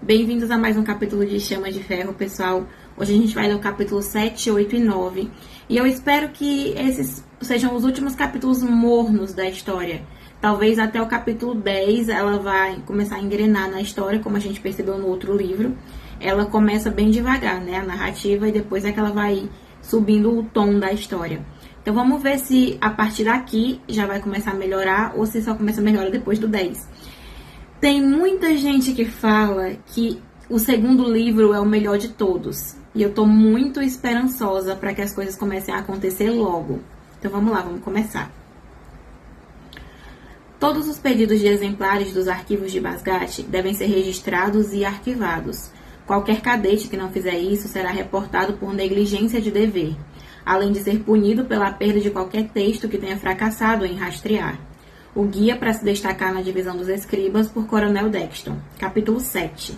Bem-vindos a mais um capítulo de Chama de Ferro, pessoal. Hoje a gente vai ler o capítulo 7, 8 e 9. E eu espero que esses sejam os últimos capítulos mornos da história. Talvez até o capítulo 10 ela vai começar a engrenar na história, como a gente percebeu no outro livro. Ela começa bem devagar, né, a narrativa, e depois é que ela vai subindo o tom da história. Então vamos ver se a partir daqui já vai começar a melhorar ou se só começa a melhorar depois do 10. Tem muita gente que fala que o segundo livro é o melhor de todos. E eu tô muito esperançosa para que as coisas comecem a acontecer logo. Então vamos lá, vamos começar. Todos os pedidos de exemplares dos arquivos de Basgate devem ser registrados e arquivados. Qualquer cadete que não fizer isso será reportado por negligência de dever, além de ser punido pela perda de qualquer texto que tenha fracassado em rastrear. O guia para se destacar na divisão dos escribas por Coronel Dexton. Capítulo 7.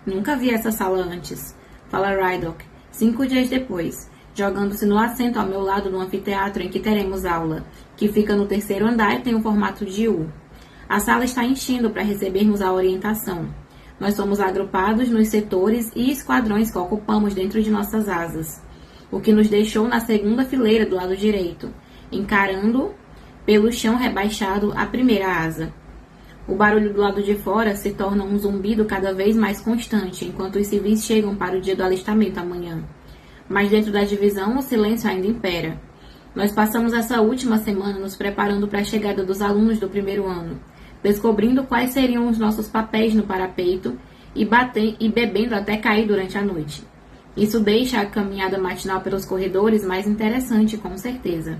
Nunca vi essa sala antes, fala Rydok, 5 dias depois, jogando-se no assento ao meu lado do anfiteatro em que teremos aula, que fica no terceiro andar e tem um formato de U. A sala está enchendo para recebermos a orientação. Nós somos agrupados nos setores e esquadrões que ocupamos dentro de nossas asas, o que nos deixou na segunda fileira do lado direito, encarando pelo chão rebaixado a primeira asa. O barulho do lado de fora se torna um zumbido cada vez mais constante, enquanto os civis chegam para o dia do alistamento amanhã. Mas dentro da divisão, o silêncio ainda impera. Nós passamos essa última semana nos preparando para a chegada dos alunos do primeiro ano, descobrindo quais seriam os nossos papéis no parapeito e bebendo até cair durante a noite. Isso deixa a caminhada matinal pelos corredores mais interessante, com certeza.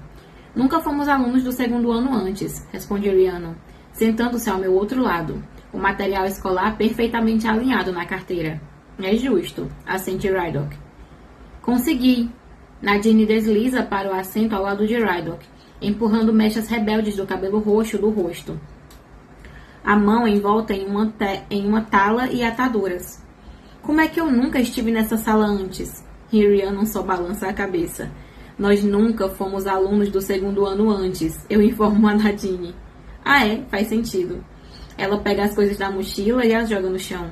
Nunca fomos alunos do segundo ano antes, responde Rhiannon, sentando-se ao meu outro lado, o material escolar perfeitamente alinhado na carteira. É justo, assente Rydok. Consegui. Nadine desliza para o assento ao lado de Rydok, empurrando mechas rebeldes do cabelo roxo do rosto. A mão envolta em uma tala e ataduras. Como é que eu nunca estive nessa sala antes? Rhiannon só balança a cabeça. Nós nunca fomos alunos do segundo ano antes, eu informo a Nadine. Ah, é? Faz sentido. Ela pega as coisas da mochila e as joga no chão.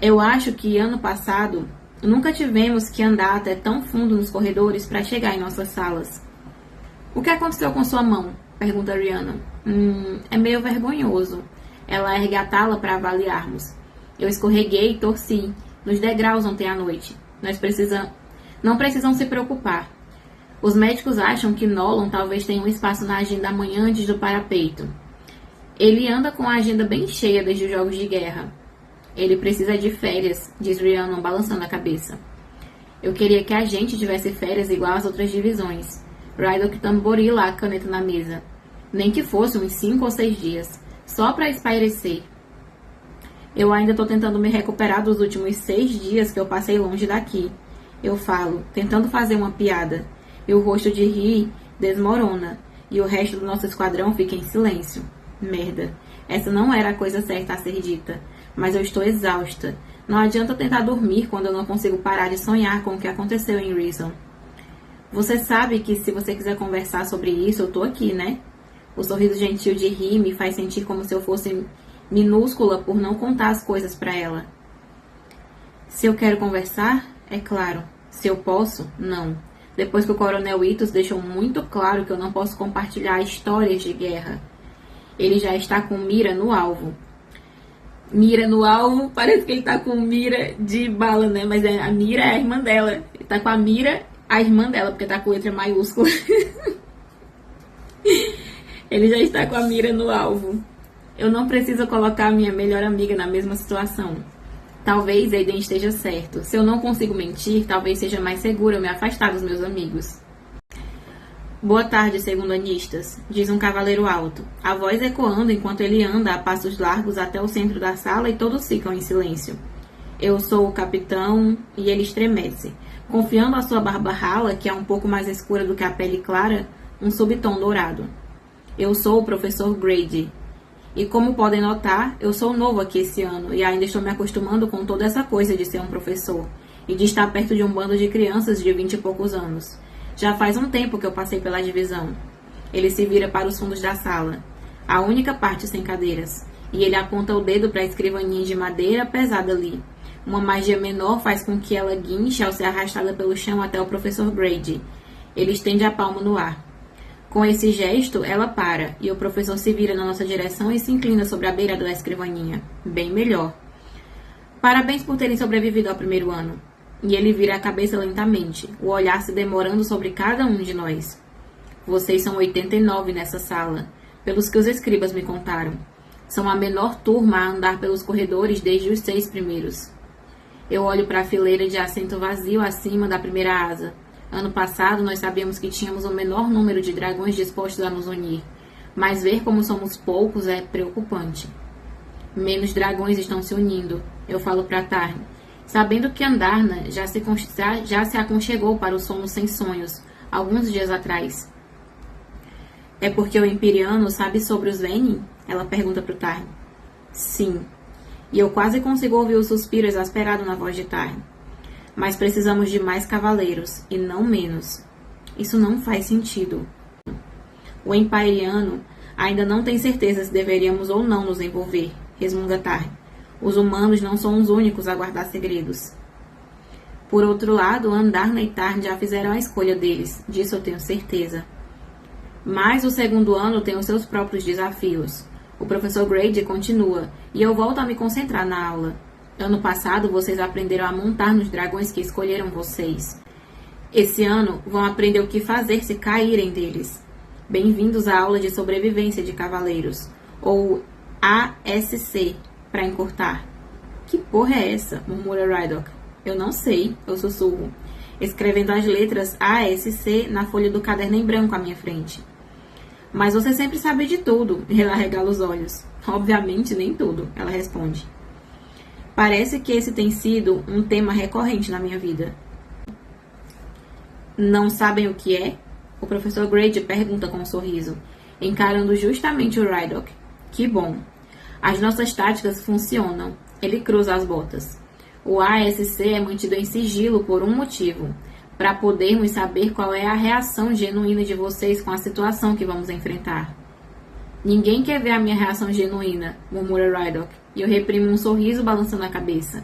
Eu acho que ano passado nunca tivemos que andar até tão fundo nos corredores para chegar em nossas salas. O que aconteceu com sua mão? Pergunta Rhiannon. É meio vergonhoso. Ela ergue a tala para avaliarmos. Eu escorreguei e torci nos degraus ontem à noite. Não precisam se preocupar. Os médicos acham que Nolan talvez tenha um espaço na agenda amanhã antes do parapeito. Ele anda com a agenda bem cheia desde os jogos de guerra. Ele precisa de férias, diz Rhiannon, balançando a cabeça. Eu queria que a gente tivesse férias igual às outras divisões. Rydok tamborila a caneta na mesa. Nem que fosse uns 5 ou 6 dias, só para espairecer. Eu ainda estou tentando me recuperar dos últimos 6 dias que eu passei longe daqui. Eu falo, tentando fazer uma piada. E o rosto de Ri desmorona, e o resto do nosso esquadrão fica em silêncio. Merda, essa não era a coisa certa a ser dita, mas eu estou exausta. Não adianta tentar dormir quando eu não consigo parar de sonhar com o que aconteceu em Reason. Você sabe que se você quiser conversar sobre isso, eu tô aqui, né? O sorriso gentil de Ri me faz sentir como se eu fosse minúscula por não contar as coisas para ela. Se eu quero conversar, é claro. Se eu posso, não. Depois que o Coronel Itos deixou muito claro que eu não posso compartilhar histórias de guerra. Ele já está com mira no alvo. Mira no alvo, parece que ele está com mira de bala, né? Mas a mira é a irmã dela. Ele está com a mira, a irmã dela, porque está com letra maiúscula. Ele já está com a mira no alvo. Eu não preciso colocar a minha melhor amiga na mesma situação. Talvez Aiden esteja certo. Se eu não consigo mentir, talvez seja mais seguro eu me afastar dos meus amigos. Boa tarde, segundo-anistas, diz um cavaleiro alto, a voz ecoando enquanto ele anda a passos largos até o centro da sala e todos ficam em silêncio. Eu sou o capitão, e ele estremece, confiando a sua barba rala, que é um pouco mais escura do que a pele clara, um subtom dourado. Eu sou o professor Grady. E como podem notar, eu sou novo aqui esse ano e ainda estou me acostumando com toda essa coisa de ser um professor e de estar perto de um bando de crianças de 20 e poucos anos. Já faz um tempo que eu passei pela divisão. Ele se vira para os fundos da sala, a única parte sem cadeiras, E ele aponta o dedo para a escrivaninha de madeira pesada ali. Uma magia menor faz com que ela guinche ao ser arrastada pelo chão até o professor Grady. Ele estende a palma no ar. Com esse gesto, ela para, e o professor se vira na nossa direção e se inclina sobre a beira da escrivaninha. Bem melhor. Parabéns por terem sobrevivido ao primeiro ano. E ele vira a cabeça lentamente, o olhar se demorando sobre cada um de nós. Vocês são 89 nessa sala, pelos que os escribas me contaram. São a menor turma a andar pelos corredores desde os 6 primeiros. Eu olho para a fileira de assento vazio acima da primeira asa. Ano passado, nós sabíamos que tínhamos o menor número de dragões dispostos a nos unir, mas ver como somos poucos é preocupante. Menos dragões estão se unindo, eu falo para Tarn, sabendo que Andarna já se aconchegou para o sono sem sonhos, alguns dias atrás. É porque o Empyreano sabe sobre os Venin? Ela pergunta para o Tarn. Sim, e eu quase consigo ouvir o suspiro exasperado na voz de Tarn. Mas precisamos de mais cavaleiros, e não menos. Isso não faz sentido. O Empyreano ainda não tem certeza se deveríamos ou não nos envolver, resmunga Tarn. Os humanos não são os únicos a guardar segredos. Por outro lado, Andarna e Tarn já fizeram a escolha deles, disso eu tenho certeza. Mas o segundo ano tem os seus próprios desafios. O professor Grady continua, e eu volto a me concentrar na aula. Ano passado, vocês aprenderam a montar nos dragões que escolheram vocês. Esse ano, vão aprender o que fazer se caírem deles. Bem-vindos à aula de sobrevivência de cavaleiros, ou ASC, para encurtar. Que porra é essa? Murmura Rydok. Eu não sei, eu sussurro, escrevendo as letras ASC na folha do caderno em branco à minha frente. Mas você sempre sabe de tudo, ela regala os olhos. Obviamente, nem tudo, ela responde. Parece que esse tem sido um tema recorrente na minha vida. Não sabem o que é? O professor Grady pergunta com um sorriso, encarando justamente o Rydok. Que bom. As nossas táticas funcionam. Ele cruza as botas. O ASC é mantido em sigilo por um motivo, para podermos saber qual é a reação genuína de vocês com a situação que vamos enfrentar. Ninguém quer ver a minha reação genuína, murmura Rydok, e eu reprimo um sorriso balançando a cabeça.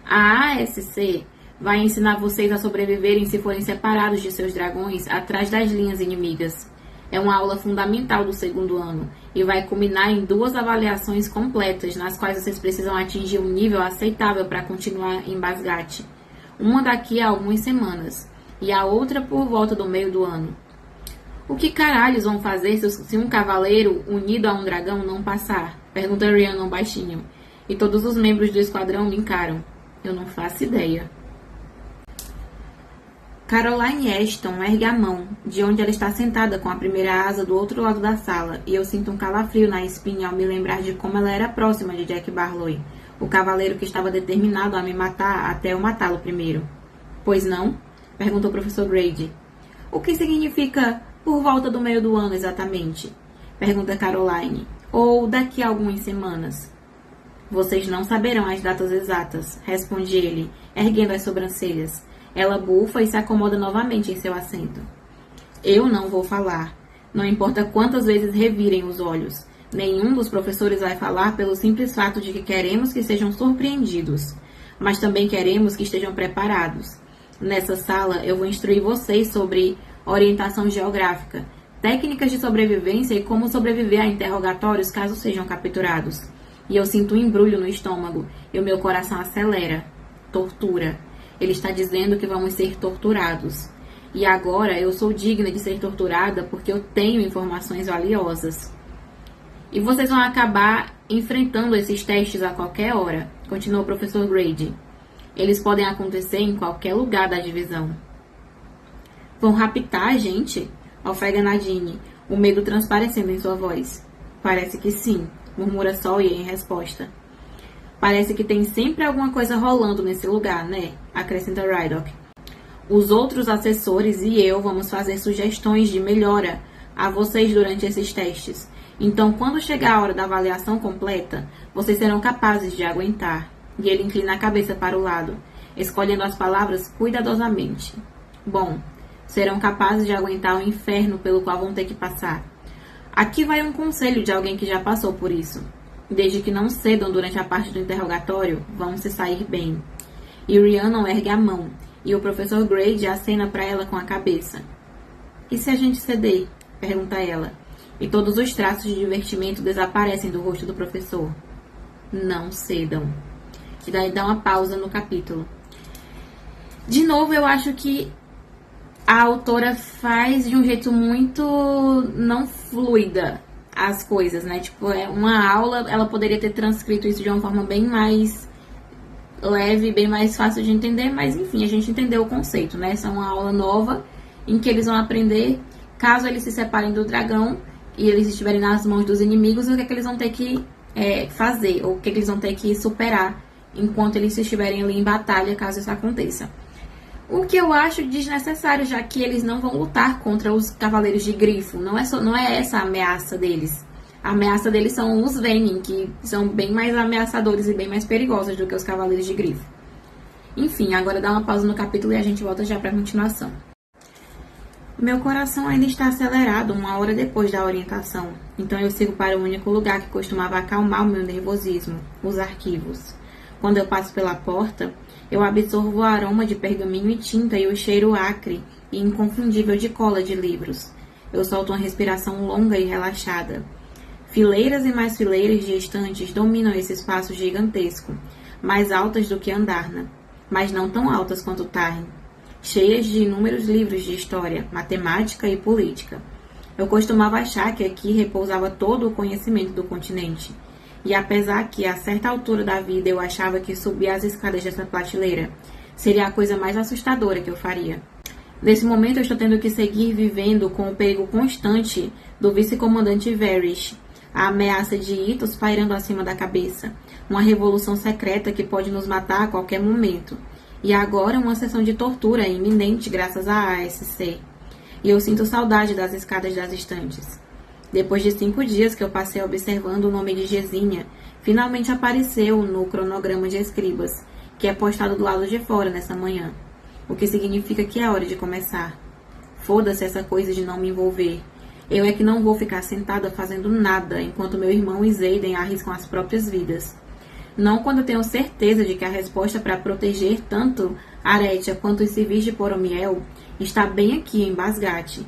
A ASC vai ensinar vocês a sobreviverem se forem separados de seus dragões atrás das linhas inimigas. É uma aula fundamental do segundo ano e vai culminar em 2 avaliações completas, nas quais vocês precisam atingir um nível aceitável para continuar em Basgat. Uma daqui a algumas semanas e a outra por volta do meio do ano. O que caralhos vão fazer se um cavaleiro unido a um dragão não passar? Pergunta Rhiannon baixinho. E todos os membros do esquadrão me encaram. Eu não faço ideia. Caroline Ashton ergue a mão, de onde ela está sentada com a primeira asa do outro lado da sala, e eu sinto um calafrio na espinha ao me lembrar de como ela era próxima de Jack Barlow, o cavaleiro que estava determinado a me matar até eu matá-lo primeiro. Pois não? Perguntou o professor Grady. O que significa por volta do meio do ano exatamente? Pergunta Caroline. Ou daqui a algumas semanas? Vocês não saberão as datas exatas, responde ele, erguendo as sobrancelhas. Ela bufa e se acomoda novamente em seu assento. Eu não vou falar. Não importa quantas vezes revirem os olhos. Nenhum dos professores vai falar pelo simples fato de que queremos que sejam surpreendidos. Mas também queremos que estejam preparados. Nessa sala, eu vou instruir vocês sobre orientação geográfica, técnicas de sobrevivência e como sobreviver a interrogatórios caso sejam capturados. E eu sinto um embrulho no estômago e o meu coração acelera. Tortura. Ele está dizendo que vamos ser torturados. E agora eu sou digna de ser torturada porque eu tenho informações valiosas. E vocês vão acabar enfrentando esses testes a qualquer hora, continuou o professor Grady. Eles podem acontecer em qualquer lugar da divisão. Vão raptar a gente? Ofega Nadine, o medo transparecendo em sua voz. Parece que sim, murmura Sawyer em resposta. Parece que tem sempre alguma coisa rolando nesse lugar, né? Acrescenta Rydok. Os outros assessores e eu vamos fazer sugestões de melhora a vocês durante esses testes. Então, quando chegar a hora da avaliação completa, vocês serão capazes de aguentar. E ele inclina a cabeça para o lado, escolhendo as palavras cuidadosamente. Bom, serão capazes de aguentar o inferno pelo qual vão ter que passar. Aqui vai um conselho de alguém que já passou por isso. Desde que não cedam durante a parte do interrogatório, vão se sair bem. E Rhiannon ergue a mão, e o professor Grade acena para ela com a cabeça. E se a gente ceder? Pergunta ela. E todos os traços de divertimento desaparecem do rosto do professor. Não cedam. E daí dá uma pausa no capítulo. De novo, eu acho que a autora faz de um jeito muito não fluida as coisas, né? Tipo, é uma aula, ela poderia ter transcrito isso de uma forma bem mais leve, bem mais fácil de entender, mas enfim, a gente entendeu o conceito, né? Essa é uma aula nova em que eles vão aprender, caso eles se separem do dragão e eles estiverem nas mãos dos inimigos, o que é que eles vão ter que fazer, ou o que é que eles vão ter que superar enquanto eles estiverem ali em batalha, caso isso aconteça. O que eu acho desnecessário, já que eles não vão lutar contra os Cavaleiros de Grifo. Não é essa a ameaça deles. A ameaça deles são os Venin, que são bem mais ameaçadores e bem mais perigosos do que os Cavaleiros de Grifo. Enfim, agora dá uma pausa no capítulo e a gente volta já para a continuação. Meu coração ainda está acelerado 1 hora depois da orientação, então eu sigo para o único lugar que costumava acalmar o meu nervosismo, os arquivos. Quando eu passo pela porta, eu absorvo o aroma de pergaminho e tinta e o cheiro acre e inconfundível de cola de livros. Eu solto uma respiração longa e relaxada. Fileiras e mais fileiras de estantes dominam esse espaço gigantesco, mais altas do que Andarna, mas não tão altas quanto Tarn, cheias de inúmeros livros de história, matemática e política. Eu costumava achar que aqui repousava todo o conhecimento do continente. E apesar que, a certa altura da vida, eu achava que subir as escadas dessa prateleira seria a coisa mais assustadora que eu faria. Nesse momento, eu estou tendo que seguir vivendo com o perigo constante do vice-comandante Varys, a ameaça de Itos pairando acima da cabeça, uma revolução secreta que pode nos matar a qualquer momento, e agora uma sessão de tortura iminente graças à ASC. E eu sinto saudade das escadas das estantes. Depois de 5 dias que eu passei observando o nome de Gesínia, finalmente apareceu no cronograma de escribas, que é postado do lado de fora nessa manhã, o que significa que é hora de começar. Foda-se essa coisa de não me envolver. Eu é que não vou ficar sentada fazendo nada enquanto meu irmão e Xaden arriscam as próprias vidas. Não quando eu tenho certeza de que a resposta para proteger tanto Aretia quanto os civis de Poromiel está bem aqui em Basgate.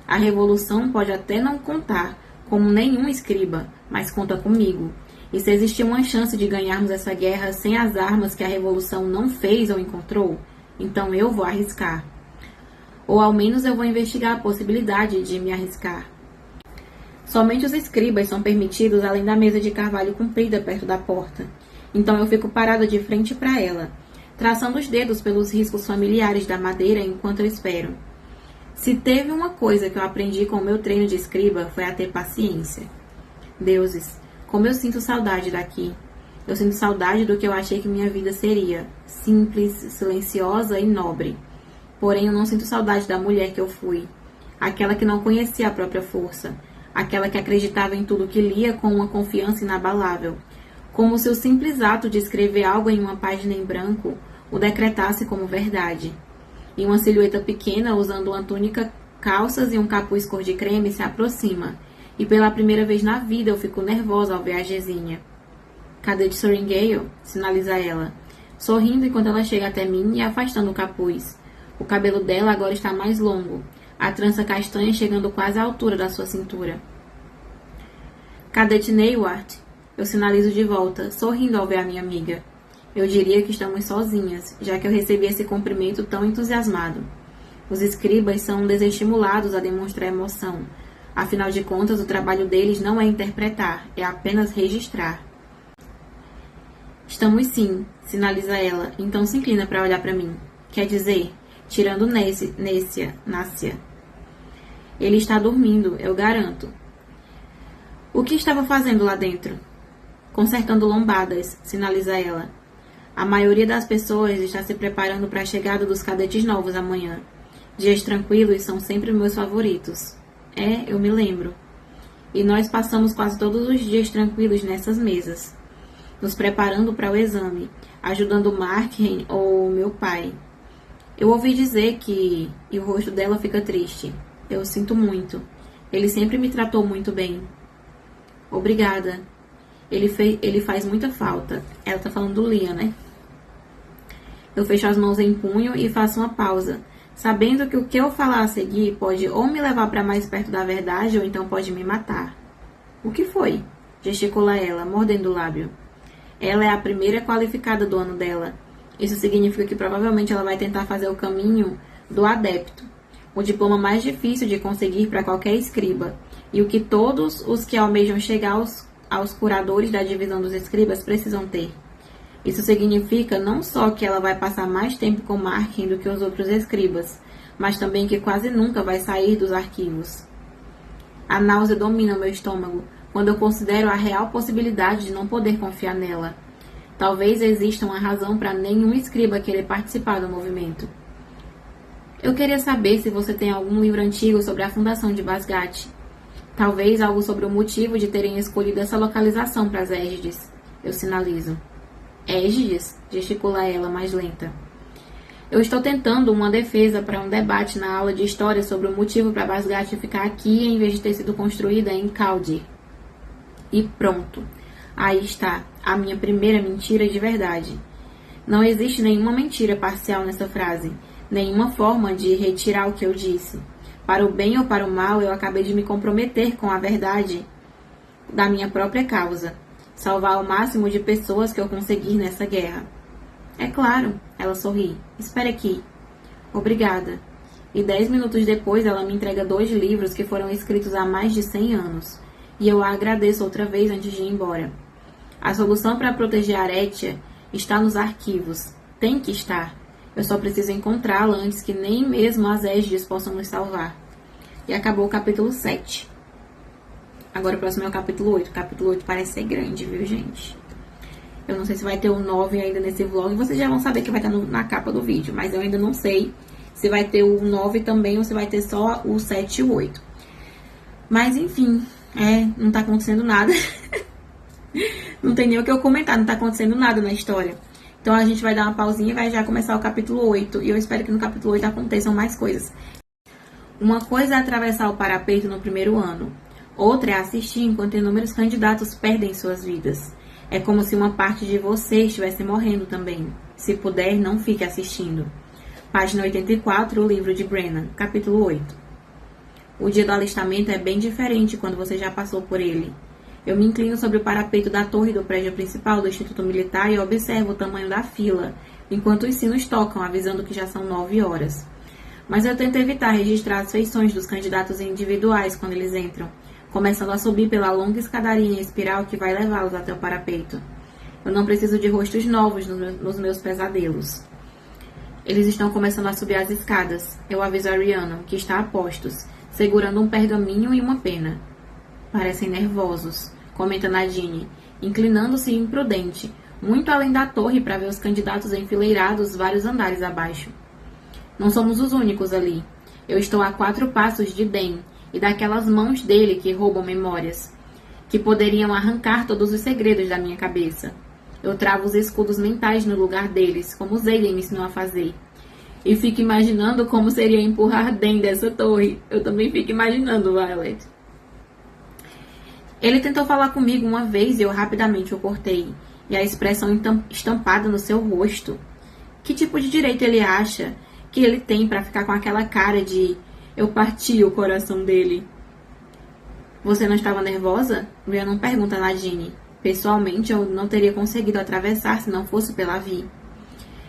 A revolução pode até não contar como nenhum escriba, mas conta comigo. E se existir uma chance de ganharmos essa guerra sem as armas que a revolução não fez ou encontrou, então eu vou arriscar. Ou ao menos eu vou investigar a possibilidade de me arriscar. Somente os escribas são permitidos além da mesa de carvalho comprida perto da porta. Então eu fico parada de frente para ela, traçando os dedos pelos riscos familiares da madeira enquanto eu espero. Se teve uma coisa que eu aprendi com o meu treino de escriba, foi a ter paciência. Deuses, como eu sinto saudade daqui. Eu sinto saudade do que eu achei que minha vida seria, simples, silenciosa e nobre. Porém, eu não sinto saudade da mulher que eu fui, aquela que não conhecia a própria força, aquela que acreditava em tudo que lia com uma confiança inabalável, como se o simples ato de escrever algo em uma página em branco o decretasse como verdade. E uma silhueta pequena, usando uma túnica, calças e um capuz cor de creme, se aproxima. E pela primeira vez na vida eu fico nervosa ao ver a Gesínia. Cadê de Sorringale? Sinaliza ela, sorrindo enquanto ela chega até mim e afastando o capuz. O cabelo dela agora está mais longo, a trança castanha chegando quase à altura da sua cintura. Cadete Neyward? Eu sinalizo de volta, sorrindo ao ver a minha amiga. Eu diria que estamos sozinhas, já que eu recebi esse cumprimento tão entusiasmado. Os escribas são desestimulados a demonstrar emoção. Afinal de contas, o trabalho deles não é interpretar, é apenas registrar. Estamos sim, sinaliza ela, então se inclina para olhar para mim. Quer dizer, tirando Nácia. Ele está dormindo, eu garanto. O que estava fazendo lá dentro? Consertando lombadas, sinaliza ela. A maioria das pessoas está se preparando para a chegada dos cadetes novos amanhã. Dias tranquilos são sempre meus favoritos. Eu me lembro. E nós passamos quase todos os dias tranquilos nessas mesas, nos preparando para o exame, ajudando Markheim ou meu pai. Eu ouvi dizer que... E o rosto dela fica triste. Eu sinto muito. Ele sempre me tratou muito bem. Obrigada. Ele faz muita falta. Ela tá falando do Liam, né? Eu fecho as mãos em punho e faço uma pausa, sabendo que o que eu falar a seguir pode ou me levar para mais perto da verdade ou então pode me matar. O que foi? Gesticula ela, mordendo o lábio. Ela é a primeira qualificada do ano dela. Isso significa que provavelmente ela vai tentar fazer o caminho do adepto, o diploma mais difícil de conseguir para qualquer escriba, e o que todos os que almejam chegar aos curadores da divisão dos escribas precisam ter. Isso significa não só que ela vai passar mais tempo com Markin do que os outros escribas, mas também que quase nunca vai sair dos arquivos. A náusea domina meu estômago quando eu considero a real possibilidade de não poder confiar nela. Talvez exista uma razão para nenhum escriba querer participar do movimento. Eu queria saber se você tem algum livro antigo sobre a fundação de Basgat. Talvez algo sobre o motivo de terem escolhido essa localização para as Égides. Eu sinalizo. Égides? Gesticula ela, mais lenta. Eu estou tentando uma defesa para um debate na aula de história sobre o motivo para Basgat ficar aqui em vez de ter sido construída em Caldir. E pronto. Aí está, a minha primeira mentira de verdade. Não existe nenhuma mentira parcial nessa frase, nenhuma forma de retirar o que eu disse. Para o bem ou para o mal, eu acabei de me comprometer com a verdade da minha própria causa. Salvar o máximo de pessoas que eu conseguir nessa guerra. É claro, ela sorri. Espere aqui. Obrigada. E 10 minutos depois, ela me entrega 2 livros que foram escritos há mais de 100 anos. E eu a agradeço outra vez antes de ir embora. A solução para proteger Aretia está nos arquivos. Tem que estar. Eu só preciso encontrá-la antes que nem mesmo as Égides possam nos salvar. E acabou o capítulo 7. Agora o próximo é o capítulo 8. O capítulo 8 parece ser grande, viu, gente? Eu não sei se vai ter o 9 ainda nesse vlog. Vocês já vão saber que vai estar na capa do vídeo. Mas eu ainda não sei se vai ter o 9 também ou se vai ter só o 7 e o 8. Mas, enfim, não tá acontecendo nada. Não tem nem o que eu comentar, não tá acontecendo nada na história. Então a gente vai dar uma pausinha e vai já começar o capítulo 8. E eu espero que no capítulo 8 aconteçam mais coisas. Uma coisa é atravessar o parapeito no primeiro ano. Outra é assistir enquanto inúmeros candidatos perdem suas vidas. É como se uma parte de você estivesse morrendo também. Se puder, não fique assistindo. Página 84, o livro de Brennan, capítulo 8. O dia do alistamento é bem diferente quando você já passou por ele. Eu me inclino sobre o parapeito da torre do prédio principal do Instituto Militar e observo o tamanho da fila, enquanto os sinos tocam, avisando que já são 9 horas. Mas eu tento evitar registrar as feições dos candidatos individuais quando eles entram, começando a subir pela longa escadaria em espiral que vai levá-los até o parapeito. Eu não preciso de rostos novos nos meus pesadelos. Eles estão começando a subir as escadas. Eu aviso a Rhiannon, que está a postos, segurando um pergaminho e uma pena. Parecem nervosos, comenta Nadine, inclinando-se imprudente, muito além da torre para ver os candidatos enfileirados vários andares abaixo. Não somos os únicos ali. Eu estou a 4 passos de Den e daquelas mãos dele que roubam memórias, que poderiam arrancar todos os segredos da minha cabeça. Eu travo os escudos mentais no lugar deles, como Zayden me ensinou a fazer. E fico imaginando como seria empurrar Den dessa torre. Eu também fico imaginando, Violet. Ele tentou falar comigo uma vez e eu rapidamente o cortei. E a expressão estampada no seu rosto. Que tipo de direito ele acha que ele tem para ficar com aquela cara de eu parti o coração dele? Você não estava nervosa? Eu não pergunta a Nadine. Pessoalmente, eu não teria conseguido atravessar se não fosse pela Vi.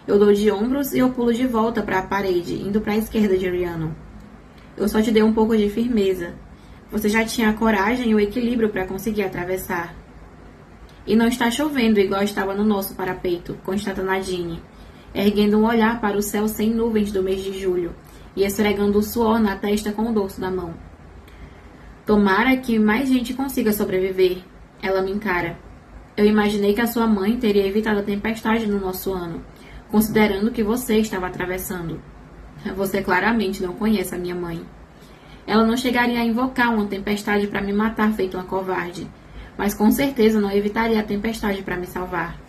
Eu dou de ombros e eu pulo de volta para a parede, indo para a esquerda de Rhiannon. Eu só te dei um pouco de firmeza. Você já tinha a coragem e o equilíbrio para conseguir atravessar. E não está chovendo igual estava no nosso parapeito, constata Nadine, erguendo um olhar para o céu sem nuvens do mês de julho e esfregando o suor na testa com o dorso da mão. Tomara que mais gente consiga sobreviver. Ela me encara. Eu imaginei que a sua mãe teria evitado a tempestade no nosso ano, considerando que você estava atravessando. Você claramente não conhece a minha mãe. Ela não chegaria a invocar uma tempestade para me matar feito uma covarde, mas com certeza não evitaria a tempestade para me salvar.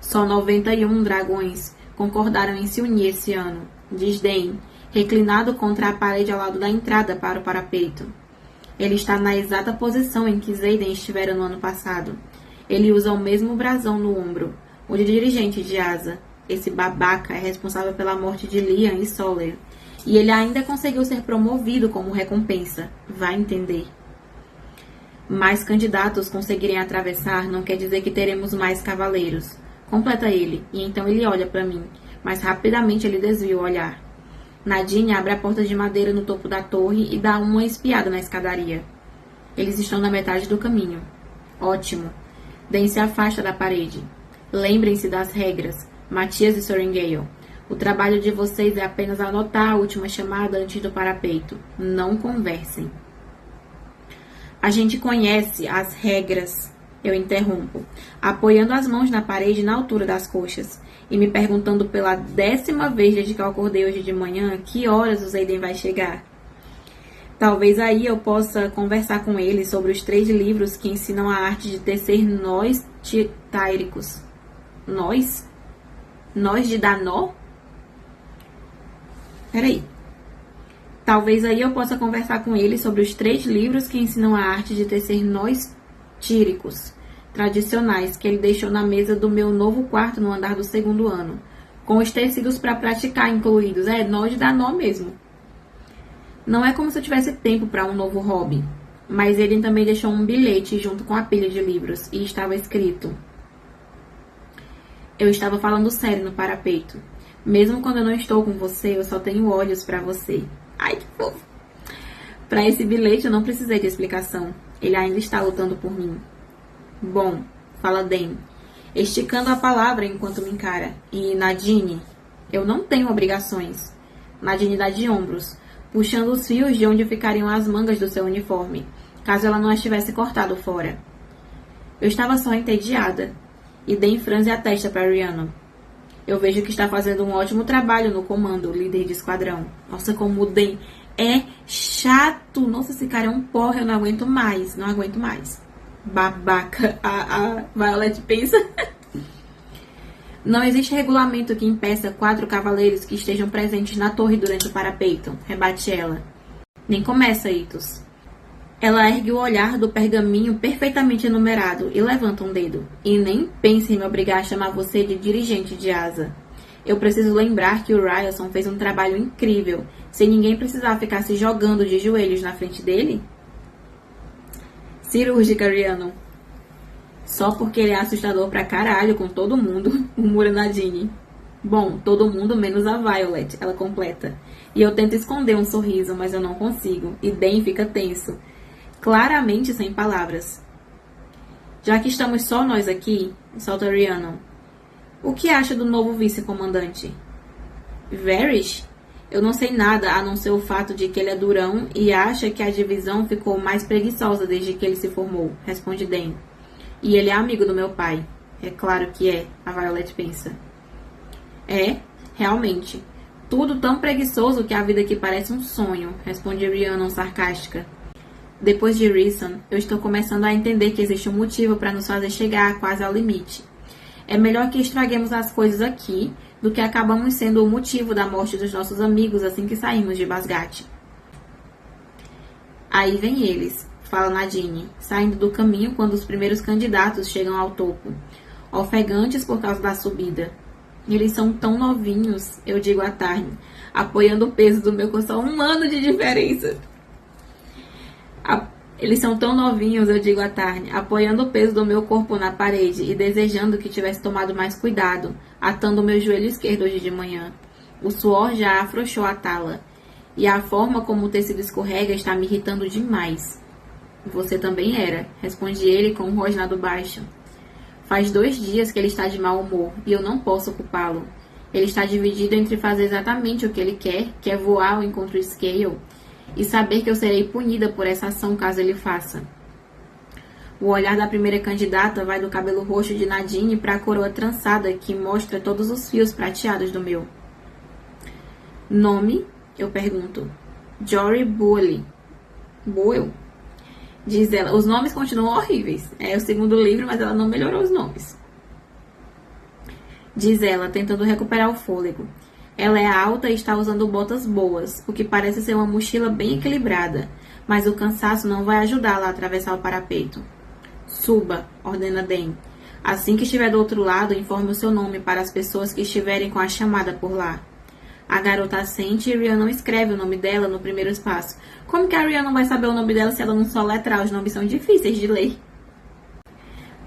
Só 91 dragões concordaram em se unir esse ano, diz Den, reclinado contra a parede ao lado da entrada para o parapeito. Ele está na exata posição em que Xaden estivera no ano passado. Ele usa o mesmo brasão no ombro, o de dirigente de asa. Esse babaca é responsável pela morte de Liam e Soler. E ele ainda conseguiu ser promovido como recompensa. Vai entender. Mais candidatos conseguirem atravessar não quer dizer que teremos mais cavaleiros. Completa ele, e então ele olha para mim, mas rapidamente ele desvia o olhar. Nadine abre a porta de madeira no topo da torre e dá uma espiada na escadaria. Eles estão na metade do caminho. Ótimo. Deem se afasta da parede. Lembrem-se das regras, Matias e Sorengale. O trabalho de vocês é apenas anotar a última chamada antes do parapeito. Não conversem. A gente conhece as regras, eu interrompo, apoiando as mãos na parede na altura das coxas e me perguntando pela 10ª vez desde que eu acordei hoje de manhã que horas o Xaden vai chegar. Talvez aí eu possa conversar com ele sobre os 3 livros que ensinam a arte de tecer nós títyricos. Nós? Nós de dar nó? Peraí. Talvez aí eu possa conversar com ele sobre os 3 livros que ensinam a arte de tecer nós tíricos tradicionais que ele deixou na mesa do meu novo quarto no andar do 2º ano, com os tecidos para praticar incluídos. Nós de dar nó mesmo. Não é como se eu tivesse tempo para um novo hobby, mas ele também deixou um bilhete junto com a pilha de livros e estava escrito: eu estava falando sério no parapeito. Mesmo quando eu não estou com você, eu só tenho olhos para você. Ai, que fofo. Para esse bilhete eu não precisei de explicação. Ele ainda está lutando por mim. Bom, fala Dan, esticando a palavra enquanto me encara. E Nadine, eu não tenho obrigações. Nadine dá de ombros, puxando os fios de onde ficariam as mangas do seu uniforme, caso ela não as tivesse cortado fora. Eu estava só entediada. E Dan franze a testa para Rhiannon. Eu vejo que está fazendo um ótimo trabalho no comando, líder de esquadrão. Nossa, como o Dan é chato. Nossa, esse cara é um porra, eu não aguento mais. Não aguento mais. Babaca. A Violet pensa. Não existe regulamento que impeça 4 cavaleiros que estejam presentes na torre durante o parapeito, rebate ela. Nem começa, Itos. Ela ergue o olhar do pergaminho perfeitamente enumerado e levanta um dedo. E nem pense em me obrigar a chamar você de dirigente de asa. Eu preciso lembrar que o Rylson fez um trabalho incrível, sem ninguém precisar ficar se jogando de joelhos na frente dele. Cirúrgica, Rhiannon. Só porque ele é assustador pra caralho com todo mundo, murmura Nadine. Bom, todo mundo menos a Violet, ela completa. E eu tento esconder um sorriso, mas eu não consigo. E Dan fica tenso. Claramente sem palavras. Já que estamos só nós aqui, solta Rhiannon. O que acha do novo vice-comandante? Varys? Eu não sei nada a não ser o fato de que ele é durão e acha que a divisão ficou mais preguiçosa desde que ele se formou, responde Dan. E ele é amigo do meu pai. É claro que é, a Violet pensa. É, realmente. Tudo tão preguiçoso que a vida aqui parece um sonho, responde Rhiannon sarcástica. Depois de Rhysand, eu estou começando a entender que existe um motivo para nos fazer chegar quase ao limite. É melhor que estraguemos as coisas aqui do que acabamos sendo o motivo da morte dos nossos amigos assim que saímos de Basgate. Aí vem eles, fala Nadine, saindo do caminho quando os primeiros candidatos chegam ao topo, ofegantes por causa da subida. Eles são tão novinhos, eu digo à tarde, apoiando o peso do meu corpo, só 1 ano de diferença. Eles são tão novinhos, eu digo à tarde, apoiando o peso do meu corpo na parede e desejando que tivesse tomado mais cuidado, atando o meu joelho esquerdo hoje de manhã. O suor já afrouxou a tala, e a forma como o tecido escorrega está me irritando demais. Você também era, responde ele com um rosnado baixo. Faz 2 dias que ele está de mau humor, e eu não posso culpá-lo. Ele está dividido entre fazer exatamente o que ele quer, que é voar ao encontro de Scale, e saber que eu serei punida por essa ação caso ele faça. O olhar da primeira candidata vai do cabelo roxo de Nadine para a coroa trançada que mostra todos os fios prateados do meu. Nome? Eu pergunto. Jory Boyle. Boyle? Diz ela. Os nomes continuam horríveis. É o 2º livro, mas ela não melhorou os nomes. Diz ela, tentando recuperar o fôlego. Ela é alta e está usando botas boas, o que parece ser uma mochila bem equilibrada, mas o cansaço não vai ajudá-la a atravessar o parapeito. Suba, ordena Dan. Assim que estiver do outro lado, informe o seu nome para as pessoas que estiverem com a chamada por lá. A garota assente e Rhiannon escreve o nome dela no primeiro espaço. Como que a Rhiannon vai saber o nome dela se ela não soletrar? Os nomes são difíceis de ler.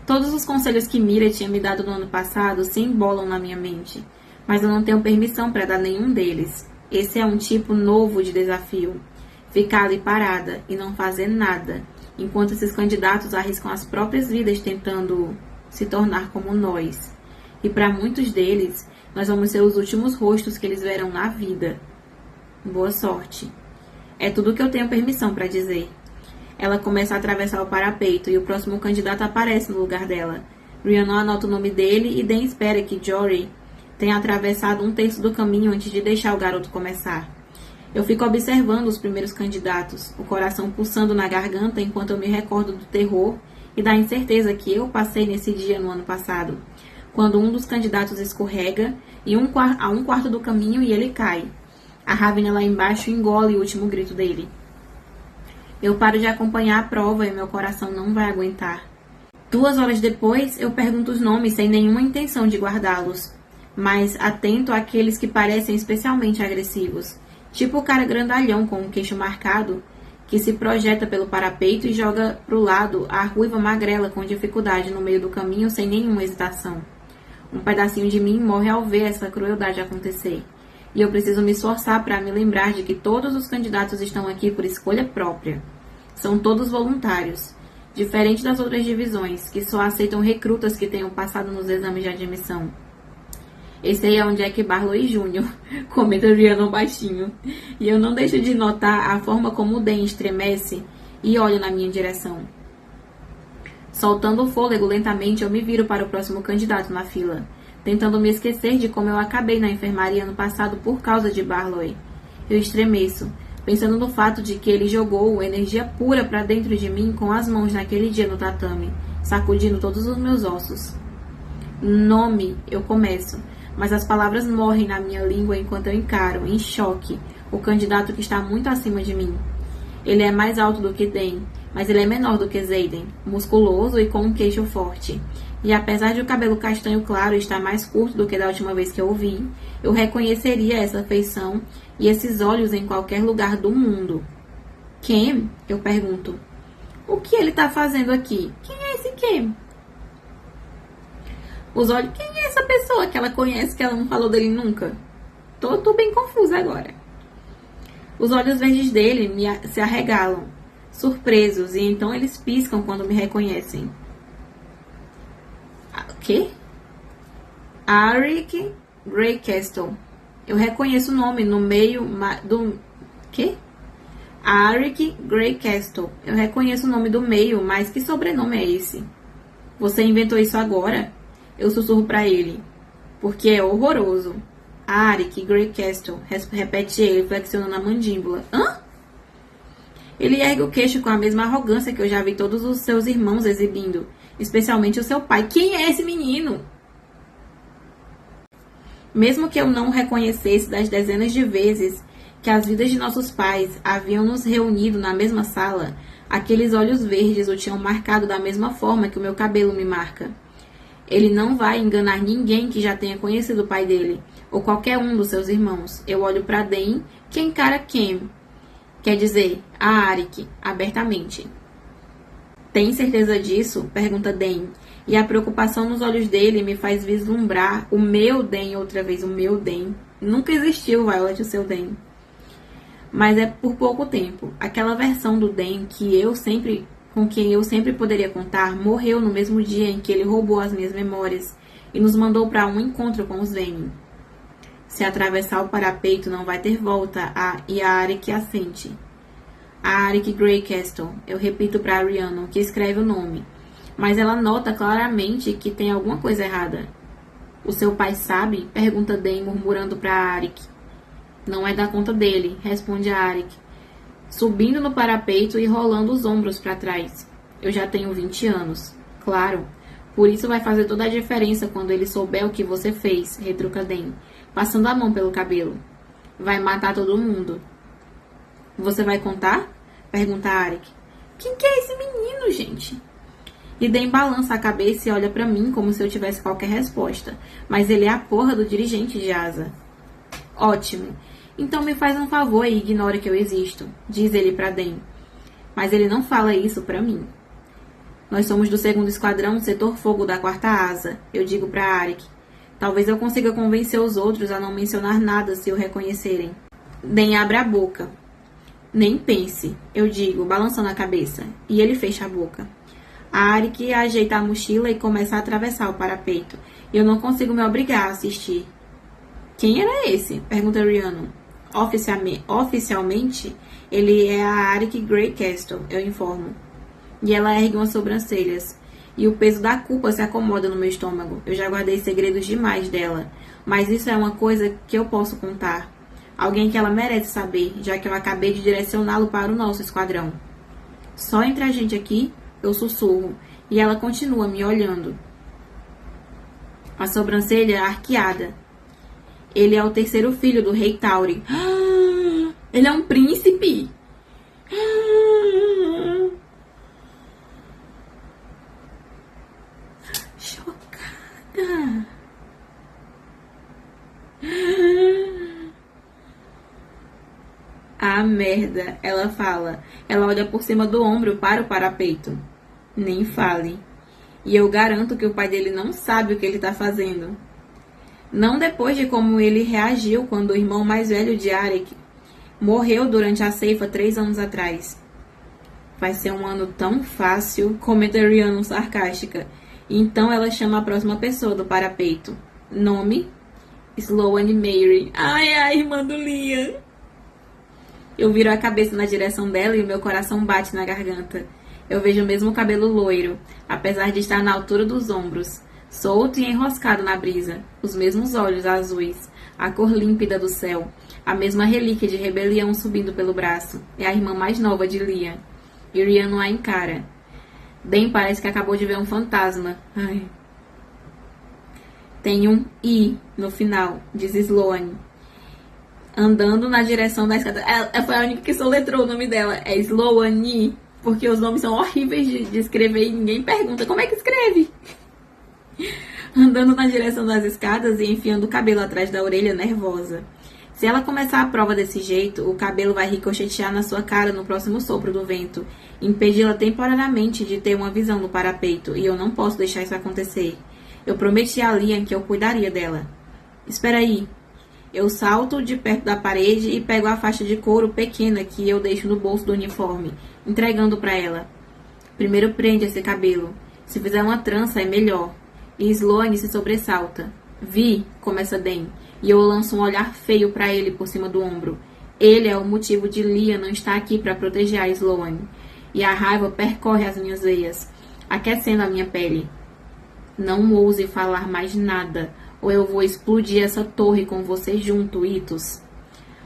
Todos os conselhos que Mira tinha me dado no ano passado se embolam na minha mente, mas eu não tenho permissão para dar nenhum deles. Esse é um tipo novo de desafio. Ficar ali parada e não fazer nada, enquanto esses candidatos arriscam as próprias vidas tentando se tornar como nós. E para muitos deles, nós vamos ser os últimos rostos que eles verão na vida. Boa sorte. É tudo o que eu tenho permissão para dizer. Ela começa a atravessar o parapeito e o próximo candidato aparece no lugar dela. Rhiannon anota o nome dele e Dan espera que Jory tenha atravessado um terço do caminho antes de deixar o garoto começar. Eu fico observando os primeiros candidatos, o coração pulsando na garganta enquanto eu me recordo do terror e da incerteza que eu passei nesse dia no ano passado, quando um dos candidatos escorrega a um quarto do caminho e ele cai. A Ravena lá embaixo engole o último grito dele. Eu paro de acompanhar a prova e meu coração não vai aguentar. 2 horas depois, eu pergunto os nomes sem nenhuma intenção de guardá-los, mas atento àqueles que parecem especialmente agressivos, tipo o cara grandalhão com o queixo marcado, que se projeta pelo parapeito e joga pro lado a ruiva magrela com dificuldade no meio do caminho sem nenhuma hesitação. Um pedacinho de mim morre ao ver essa crueldade acontecer. E eu preciso me esforçar para me lembrar de que todos os candidatos estão aqui por escolha própria. São todos voluntários, diferente das outras divisões, que só aceitam recrutas que tenham passado nos exames de admissão. Esse aí é um Jack Barlow Jr., comenta Rhiannon baixinho. E eu não deixo de notar a forma como o Dan estremece e olha na minha direção. Soltando o fôlego lentamente, eu me viro para o próximo candidato na fila, tentando me esquecer de como eu acabei na enfermaria ano passado por causa de Barlow. Eu estremeço, pensando no fato de que ele jogou energia pura para dentro de mim com as mãos naquele dia no tatame, sacudindo todos os meus ossos. Nome, eu começo, mas as palavras morrem na minha língua enquanto eu encaro, em choque, o candidato que está muito acima de mim. Ele é mais alto do que Dan, mas ele é menor do que Xaden, musculoso e com um queixo forte. E apesar de o cabelo castanho claro estar mais curto do que da última vez que eu o vi, eu reconheceria essa feição e esses olhos em qualquer lugar do mundo. Cam? Eu pergunto. O que ele está fazendo aqui? Quem é esse Cam? Os olhos... Quem é essa pessoa que ela conhece que ela não falou dele nunca? Tô bem confusa agora. Os olhos verdes dele se arregalam, surpresos, e então eles piscam quando me reconhecem. O quê? Arik Greycastle. Eu reconheço o nome no meio do... Quê? Arik Greycastle. Eu reconheço o nome do meio, mas que sobrenome é esse? Você inventou isso agora? Eu sussurro pra ele, porque é horroroso. Arik Greycastle, repete ele, flexionando a mandíbula. Hã? Ele ergue o queixo com a mesma arrogância que eu já vi todos os seus irmãos exibindo, especialmente o seu pai. Quem é esse menino? Mesmo que eu não o reconhecesse das dezenas de vezes que as vidas de nossos pais haviam nos reunido na mesma sala, aqueles olhos verdes o tinham marcado da mesma forma que o meu cabelo me marca. Ele não vai enganar ninguém que já tenha conhecido o pai dele, ou qualquer um dos seus irmãos. Eu olho para Dan, que encara Cam. Quer dizer, a Arik, abertamente. Tem certeza disso? Pergunta Dan. E a preocupação nos olhos dele me faz vislumbrar o meu Dan outra vez. O meu Dan. Nunca existiu, Violet, o seu Dan. Mas é por pouco tempo. Aquela versão do Dan com quem eu sempre poderia contar, morreu no mesmo dia em que ele roubou as minhas memórias e nos mandou para um encontro com os Vayne. Se atravessar o parapeito não vai ter volta, e a Arik assente. A Arik Greycastle, eu repito para Rhiannon, que escreve o nome, mas ela nota claramente que tem alguma coisa errada. O seu pai sabe? Pergunta Dan, murmurando para Arik. Não é da conta dele, responde a Arik, subindo no parapeito e rolando os ombros para trás. Eu já tenho 20 anos. Claro, por isso vai fazer toda a diferença quando ele souber o que você fez, retruca Dan, passando a mão pelo cabelo. Vai matar todo mundo. Você vai contar? Pergunta Arik. Quem que é esse menino, gente? E Dan balança a cabeça e olha pra mim como se eu tivesse qualquer resposta. Mas ele é a porra do dirigente de asa. Ótimo. Então me faz um favor e ignora que eu existo, diz ele pra Dan. Mas ele não fala isso pra mim. Nós somos do 2º Esquadrão, setor fogo da 4ª asa, eu digo pra Arik. Talvez eu consiga convencer os outros a não mencionar nada se o reconhecerem. Dan abre a boca. Nem pense, eu digo, balançando a cabeça. E ele fecha a boca. A Arik ajeita a mochila e começa a atravessar o parapeito. E eu não consigo me obrigar a assistir. Quem era esse? Pergunta Rhiannon. Oficialmente, ele é a Arik Greycastle, eu informo. E ela ergue umas sobrancelhas. E o peso da culpa se acomoda no meu estômago. Eu já guardei segredos demais dela. Mas isso é uma coisa que eu posso contar. Alguém que ela merece saber, já que eu acabei de direcioná-lo para o nosso esquadrão. Só entre a gente aqui, eu sussurro. E ela continua me olhando. A sobrancelha arqueada. Ele é o 3º filho do rei Tauri. Ele é um príncipe. Chocada. Ah, merda, ela fala. Ela olha por cima do ombro para o parapeito. Nem fale. E eu garanto que o pai dele não sabe o que ele está fazendo. Não depois de como ele reagiu quando o irmão mais velho de Arik morreu durante a ceifa 3 anos atrás. Vai ser um ano tão fácil, comenta Rhiannon sarcástica. Então ela chama a próxima pessoa do parapeito. Nome? Sloane Mary. Ai, a irmã do Liam. Eu viro a cabeça na direção dela e o meu coração bate na garganta. Eu vejo o mesmo cabelo loiro, apesar de estar na altura dos ombros, solto e enroscado na brisa, os mesmos olhos azuis, a cor límpida do céu, a mesma relíquia de rebelião subindo pelo braço. É a irmã mais nova de Liam. E Rhiannon a encara. Dan parece que acabou de ver um fantasma. Ai. Tem um I no final, diz Sloane. Andando na direção da escada. Ela foi a única que soletrou o nome dela. É Sloane, porque os nomes são horríveis de escrever e ninguém pergunta como é que escreve. Andando na direção das escadas e enfiando o cabelo atrás da orelha, nervosa. Se ela começar a prova desse jeito, o cabelo vai ricochetear na sua cara no próximo sopro do vento, impedi-la temporariamente de ter uma visão no parapeito, e eu não posso deixar isso acontecer. Eu prometi a Liam que eu cuidaria dela. Espera aí. Eu salto de perto da parede e pego a faixa de couro pequena que eu deixo no bolso do uniforme, entregando para ela. Primeiro prende esse cabelo. Se fizer uma trança é melhor. E Sloane se sobressalta. Vi, começa Dan, e eu lanço um olhar feio para ele por cima do ombro. Ele é o motivo de Liam não estar aqui para proteger a Sloane. E a raiva percorre as minhas veias, aquecendo a minha pele. Não ouse falar mais nada, ou eu vou explodir essa torre com você junto, Itos.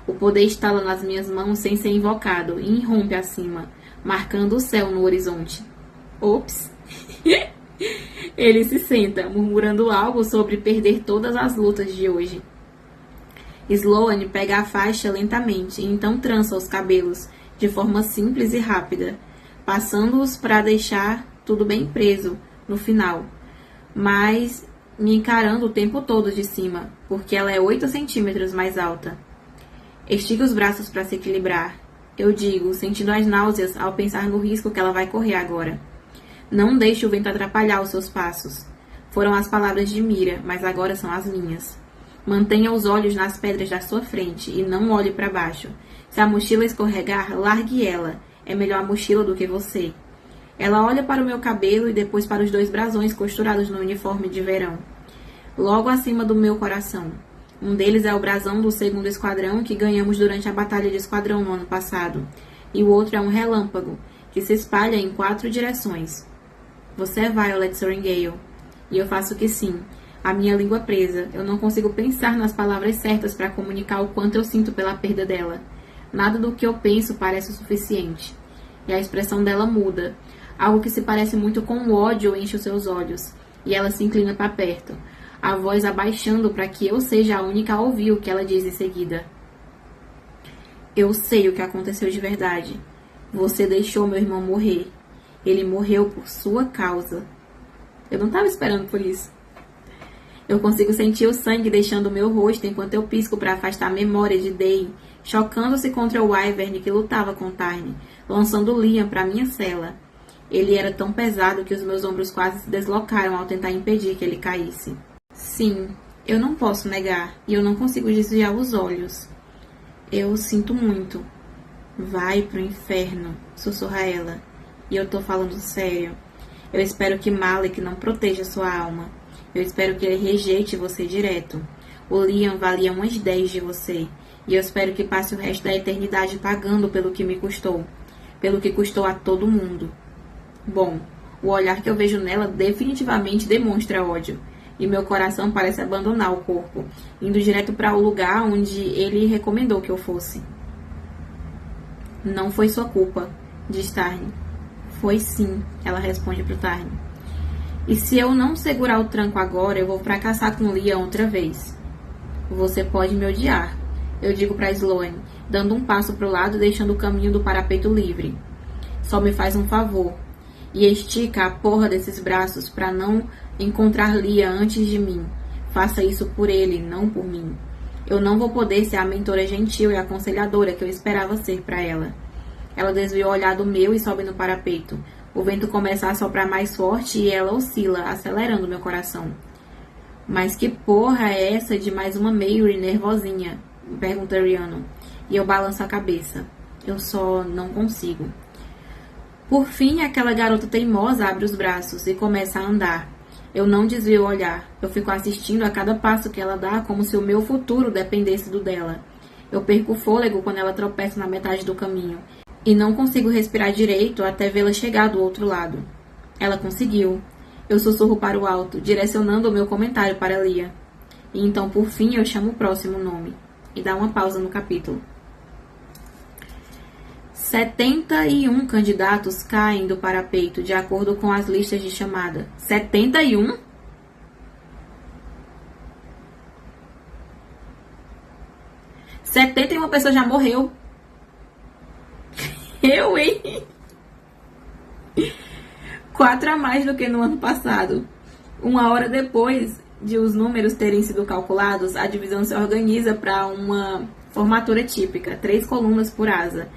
O poder estala nas minhas mãos sem ser invocado e irrompe acima, marcando o céu no horizonte. Ops! Ele se senta, murmurando algo sobre perder todas as lutas de hoje. Sloane pega a faixa lentamente e então trança os cabelos, de forma simples e rápida, passando-os para deixar tudo bem preso no final, mas me encarando o tempo todo de cima, porque ela é 8 centímetros mais alta. Estica os braços para se equilibrar, eu digo, sentindo as náuseas ao pensar no risco que ela vai correr agora. Não deixe o vento atrapalhar os seus passos. Foram as palavras de Mira, mas agora são as minhas. Mantenha os olhos nas pedras da sua frente e não olhe para baixo. Se a mochila escorregar, largue ela. É melhor a mochila do que você. Ela olha para o meu cabelo e depois para os 2 brasões costurados no uniforme de verão, logo acima do meu coração. Um deles é o brasão do 2º Esquadrão que ganhamos durante a Batalha de Esquadrão no ano passado, e o outro é um relâmpago que se espalha em 4 direções. Você é Violet Sorrengail. E eu faço que sim. A minha língua presa. Eu não consigo pensar nas palavras certas para comunicar o quanto eu sinto pela perda dela. Nada do que eu penso parece o suficiente. E a expressão dela muda. Algo que se parece muito com o ódio enche os seus olhos. E ela se inclina para perto, a voz abaixando para que eu seja a única a ouvir o que ela diz em seguida. Eu sei o que aconteceu de verdade. Você deixou meu irmão morrer. Ele morreu por sua causa. Eu não estava esperando por isso. Eu consigo sentir o sangue deixando o meu rosto enquanto eu pisco para afastar a memória de Day, chocando-se contra o Wyvern que lutava com Tarn, lançando Liam para minha cela. Ele era tão pesado que os meus ombros quase se deslocaram ao tentar impedir que ele caísse. Sim, eu não posso negar, e eu não consigo desviar os olhos. Eu sinto muito. Vai pro inferno, sussurra ela. E eu tô falando sério. Eu espero que Malek não proteja sua alma. Eu espero que ele rejeite você direto. O Liam valia umas 10 de você. E eu espero que passe o resto da eternidade pagando pelo que me custou. Pelo que custou a todo mundo. Bom, o olhar que eu vejo nela definitivamente demonstra ódio. E meu coração parece abandonar o corpo, indo direto para o lugar onde ele recomendou que eu fosse. Não foi sua culpa, diz Tarn. Foi sim, ela responde pro Tarn. E se eu não segurar o tranco agora, eu vou fracassar com Liam outra vez. Você pode me odiar, eu digo pra Sloane, dando um passo pro lado e deixando o caminho do parapeito livre. Só me faz um favor. E estica a porra desses braços pra não encontrar Liam antes de mim. Faça isso por ele, não por mim. Eu não vou poder ser a mentora gentil e aconselhadora que eu esperava ser para ela. Ela desviou o olhar do meu e sobe no parapeito. O vento começa a soprar mais forte e ela oscila, acelerando meu coração. Mas que porra é essa de mais uma Mary nervosinha? Pergunta Rhiannon. E eu balanço a cabeça. Eu só não consigo. Por fim, aquela garota teimosa abre os braços e começa a andar. Eu não desvio o olhar. Eu fico assistindo a cada passo que ela dá como se o meu futuro dependesse do dela. Eu perco o fôlego quando ela tropeça na metade do caminho. E não consigo respirar direito até vê-la chegar do outro lado. Ela conseguiu. Eu sussurro para o alto, direcionando o meu comentário para Liam. E então, por fim, eu chamo o próximo nome. E dá uma pausa no capítulo. 71 candidatos caem do parapeito, de acordo com as listas de chamada. 71? Uma pessoa já morreu. Eu, hein? 4 a mais do que no ano passado. 1 hora depois de os números terem sido calculados, a divisão se organiza para uma formatura típica, 3 colunas por asa.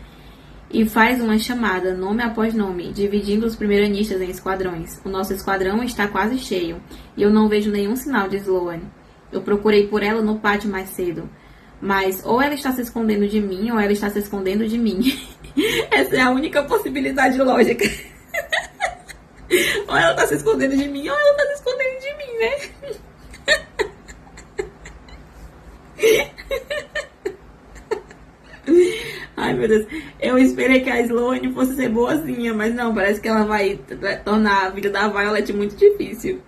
E faz uma chamada, nome após nome, dividindo os primeiranistas em esquadrões. O nosso esquadrão está quase cheio, e eu não vejo nenhum sinal de Sloane. Eu procurei por ela no pátio mais cedo, mas ou ela está se escondendo de mim, ou ela está se escondendo de mim. Essa é a única possibilidade lógica. Ou ela está se escondendo de mim, ou ela está se escondendo de mim, né? Ai, meu Deus. Eu esperei que a Sloane fosse ser boazinha, mas não, parece que ela vai tornar a vida da Violet muito difícil.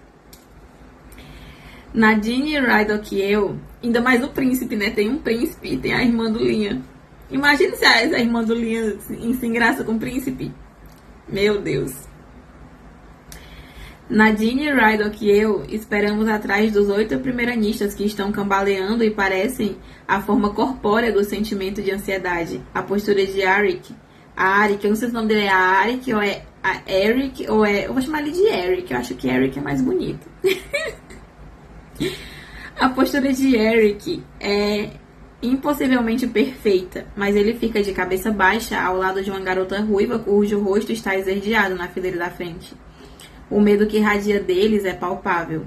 Nadine, Rydok e eu, ainda mais o príncipe, né? Tem um príncipe e tem a irmã do Liam. Imagina se a irmã do Liam se engraça com o príncipe. Meu Deus. Nadine, Rydok e eu esperamos atrás dos 8 primeiranistas que estão cambaleando e parecem a forma corpórea do sentimento de ansiedade. A postura de Arik. A Arik, eu não sei se o nome dele é a Arik ou é a Eric, ou é... Eu vou chamar ele de Eric, eu acho que Eric é mais bonito. A postura de Eric é impossivelmente perfeita, mas ele fica de cabeça baixa ao lado de uma garota ruiva cujo rosto está esverdeado na fileira da frente. O medo que irradia deles é palpável.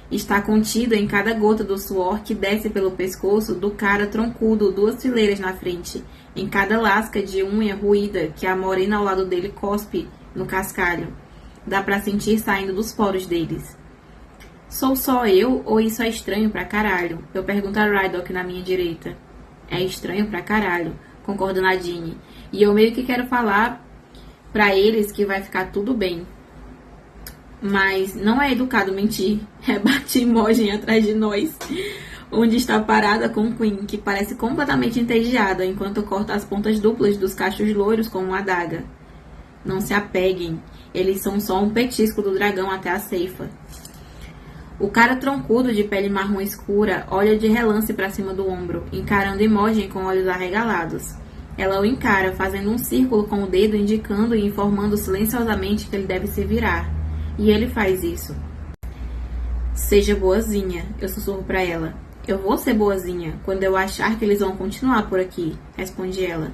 Está contido em cada gota do suor que desce pelo pescoço do cara troncudo 2 fileiras na frente, em cada lasca de unha ruída que a morena ao lado dele cospe no cascalho. Dá pra sentir saindo dos poros deles. Sou só eu ou isso é estranho pra caralho? Eu pergunto a Rydok na minha direita. É estranho pra caralho, concorda Nadine. E eu meio que quero falar pra eles que vai ficar tudo bem. Mas não é educado mentir. Rebate Imogen atrás de nós, onde está parada com Queen, que parece completamente entediada, enquanto corta as pontas duplas dos cachos loiros com uma adaga. Não se apeguem. Eles são só um petisco do dragão até a ceifa. O cara troncudo de pele marrom escura olha de relance para cima do ombro, encarando Imogen com olhos arregalados. Ela o encara, fazendo um círculo com o dedo, indicando e informando silenciosamente que ele deve se virar. E ele faz isso. Seja boazinha, eu sussurro para ela. Eu vou ser boazinha quando eu achar que eles vão continuar por aqui, responde ela.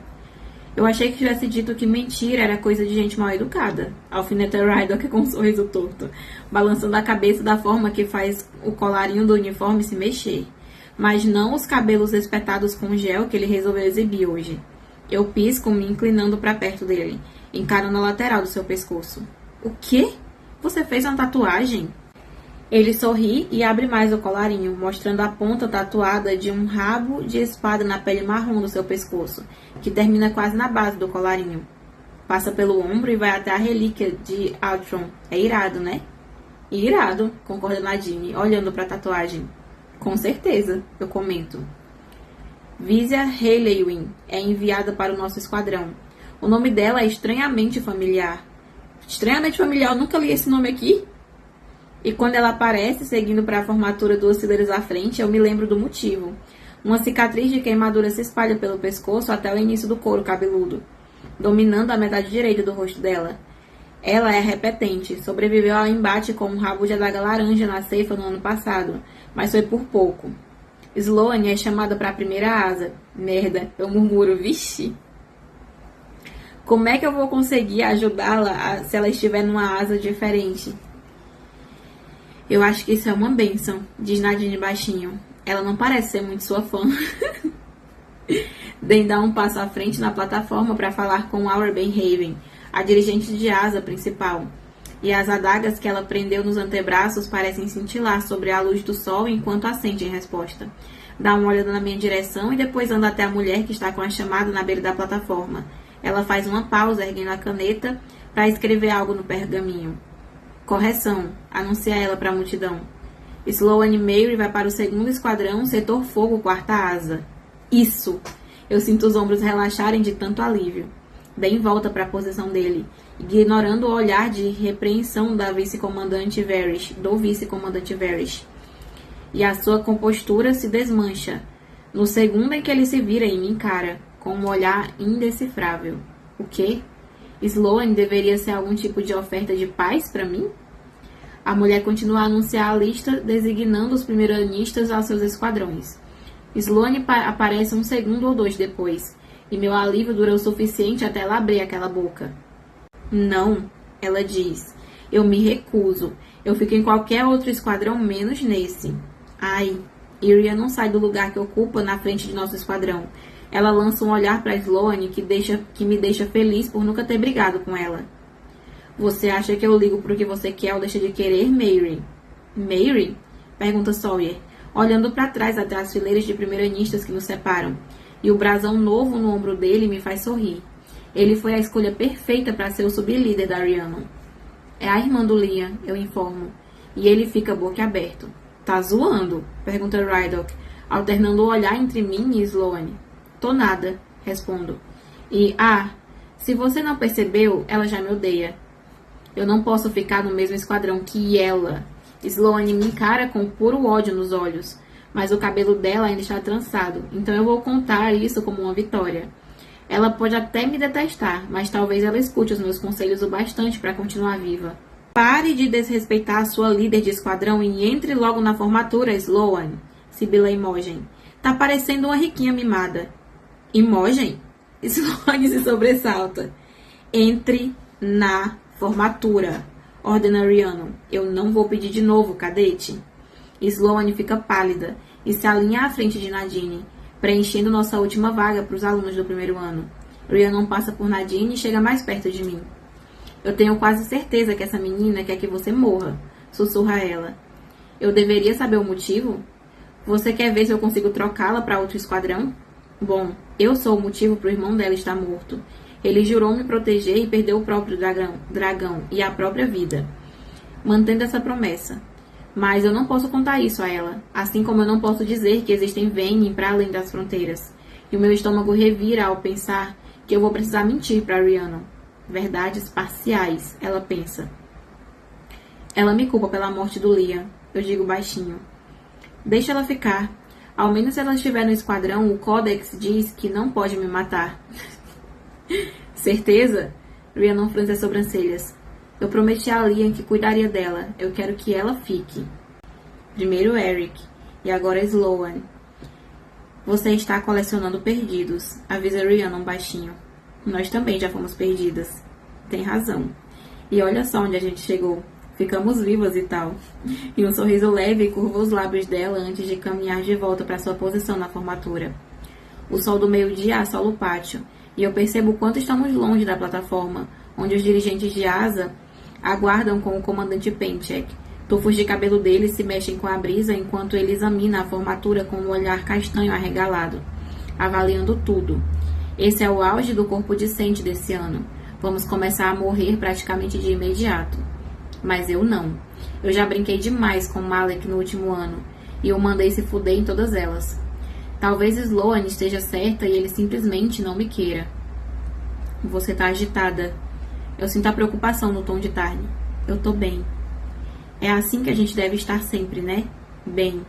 Eu achei que tivesse dito que mentira era coisa de gente mal educada. Alfineta Rydock com um sorriso torto, balançando a cabeça da forma que faz o colarinho do uniforme se mexer. Mas não os cabelos espetados com gel que ele resolveu exibir hoje. Eu pisco, me inclinando para perto dele, encarando a lateral do seu pescoço. O quê? Você fez uma tatuagem? Ele sorri e abre mais o colarinho, mostrando a ponta tatuada de um rabo de espada na pele marrom do seu pescoço, que termina quase na base do colarinho. Passa pelo ombro e vai até a relíquia de Altron. É irado, né? Irado, concorda Nadine, olhando para a tatuagem. Com certeza, eu comento. Visia Haleywin é enviada para o nosso esquadrão. O nome dela é estranhamente familiar. Estranhamente familiar, eu nunca li esse nome aqui. E quando ela aparece, seguindo para a formatura 2 fileiras à frente, eu me lembro do motivo. Uma cicatriz de queimadura se espalha pelo pescoço até o início do couro cabeludo, dominando a metade direita do rosto dela. Ela é repetente, sobreviveu ao embate com um rabo de adaga laranja na ceifa no ano passado, mas foi por pouco. Sloane é chamada para a primeira asa. Merda, eu murmuro, vixe. Como é que eu vou conseguir ajudá-la se ela estiver numa asa diferente? Eu acho que isso é uma bênção, diz Nadine baixinho. Ela não parece ser muito sua fã. Den dá um passo à frente na plataforma para falar com Aura Benhaven, a dirigente de asa principal. E as adagas que ela prendeu nos antebraços parecem cintilar sobre a luz do sol enquanto assente em resposta. Dá uma olhada na minha direção e depois anda até a mulher que está com a chamada na beira da plataforma. Ela faz uma pausa, erguendo a caneta para escrever algo no pergaminho. Correção, anuncia ela para a multidão. Sloane Mary vai para o 2º esquadrão, setor fogo, 4ª asa. Isso! Eu sinto os ombros relaxarem de tanto alívio. Den volta para a posição dele, ignorando o olhar de repreensão da vice-comandante Varish, do vice-comandante Varish. E a sua compostura se desmancha, no segundo em que ele se vira e me encara, com um olhar indecifrável. O quê? Sloane deveria ser algum tipo de oferta de paz para mim? A mulher continua a anunciar a lista, designando os primeiranistas aos seus esquadrões. Sloane aparece um segundo ou 2 depois, e meu alívio dura o suficiente até ela abrir aquela boca. Não, ela diz. Eu me recuso. Eu fico em qualquer outro esquadrão menos nesse. Ai, Iria não sai do lugar que ocupa na frente de nosso esquadrão. Ela lança um olhar para Sloane que me deixa feliz por nunca ter brigado com ela. Você acha que eu ligo pro que você quer ou deixa de querer, Mary? Mary? Pergunta Sawyer, olhando para trás até as fileiras de primeiranistas que nos separam. E o brasão novo no ombro dele me faz sorrir. Ele foi a escolha perfeita para ser o sublíder da Rhiannon. É a irmã do Liam, eu informo. E ele fica boquiaberto. Tá zoando? Pergunta Rydock, alternando o olhar entre mim e Sloane. Tô nada, respondo. E, se você não percebeu, ela já me odeia. Eu não posso ficar no mesmo esquadrão que ela. Sloane me encara com puro ódio nos olhos, mas o cabelo dela ainda está trançado, então eu vou contar isso como uma vitória. Ela pode até me detestar, mas talvez ela escute os meus conselhos o bastante para continuar viva. Pare de desrespeitar a sua líder de esquadrão e entre logo na formatura, Sloane, sibila Imogen. Tá parecendo uma riquinha mimada. Imogen? Sloane se sobressalta. Entre na formatura, ordena Rhiannon. Eu não vou pedir de novo, cadete. Sloane fica pálida e se alinha à frente de Nadine, preenchendo nossa última vaga para os alunos do primeiro ano. Rhiannon passa por Nadine e chega mais perto de mim. Eu tenho quase certeza que essa menina quer que você morra, sussurra ela. Eu deveria saber o motivo? Você quer ver se eu consigo trocá-la para outro esquadrão? Bom, eu sou o motivo para o irmão dela estar morto. Ele jurou me proteger e perdeu o próprio dragão e a própria vida, mantendo essa promessa. Mas eu não posso contar isso a ela, assim como eu não posso dizer que existem Vayne para além das fronteiras. E o meu estômago revira ao pensar que eu vou precisar mentir para Rhiannon. Verdades parciais, ela pensa. Ela me culpa pela morte do Liam, eu digo baixinho. Deixa ela ficar. Ao menos se ela estiver no esquadrão, o Codex diz que não pode me matar. Certeza? Rhiannon franze as sobrancelhas. Eu prometi a Liam que cuidaria dela. Eu quero que ela fique. Primeiro Eric. E agora Sloane. Você está colecionando perdidos, avisa Rhiannon baixinho. Nós também já fomos perdidas. Tem razão. E olha só onde a gente chegou. Ficamos vivas e tal. E um sorriso leve curvou os lábios dela antes de caminhar de volta para sua posição na formatura. O sol do meio-dia assola o pátio, e eu percebo o quanto estamos longe da plataforma, onde os dirigentes de asa aguardam com o comandante Penchek. Tufos de cabelo dele se mexem com a brisa enquanto ele examina a formatura com um olhar castanho arregalado, avaliando tudo. Esse é o auge do corpo discente desse ano. Vamos começar a morrer praticamente de imediato. Mas eu não. Eu já brinquei demais com Malek no último ano, e eu mandei se fuder em todas elas. Talvez Sloane esteja certa e ele simplesmente não me queira. Você tá agitada. Eu sinto a preocupação no tom de Tarn. Eu tô bem. É assim que a gente deve estar sempre, né? Bem.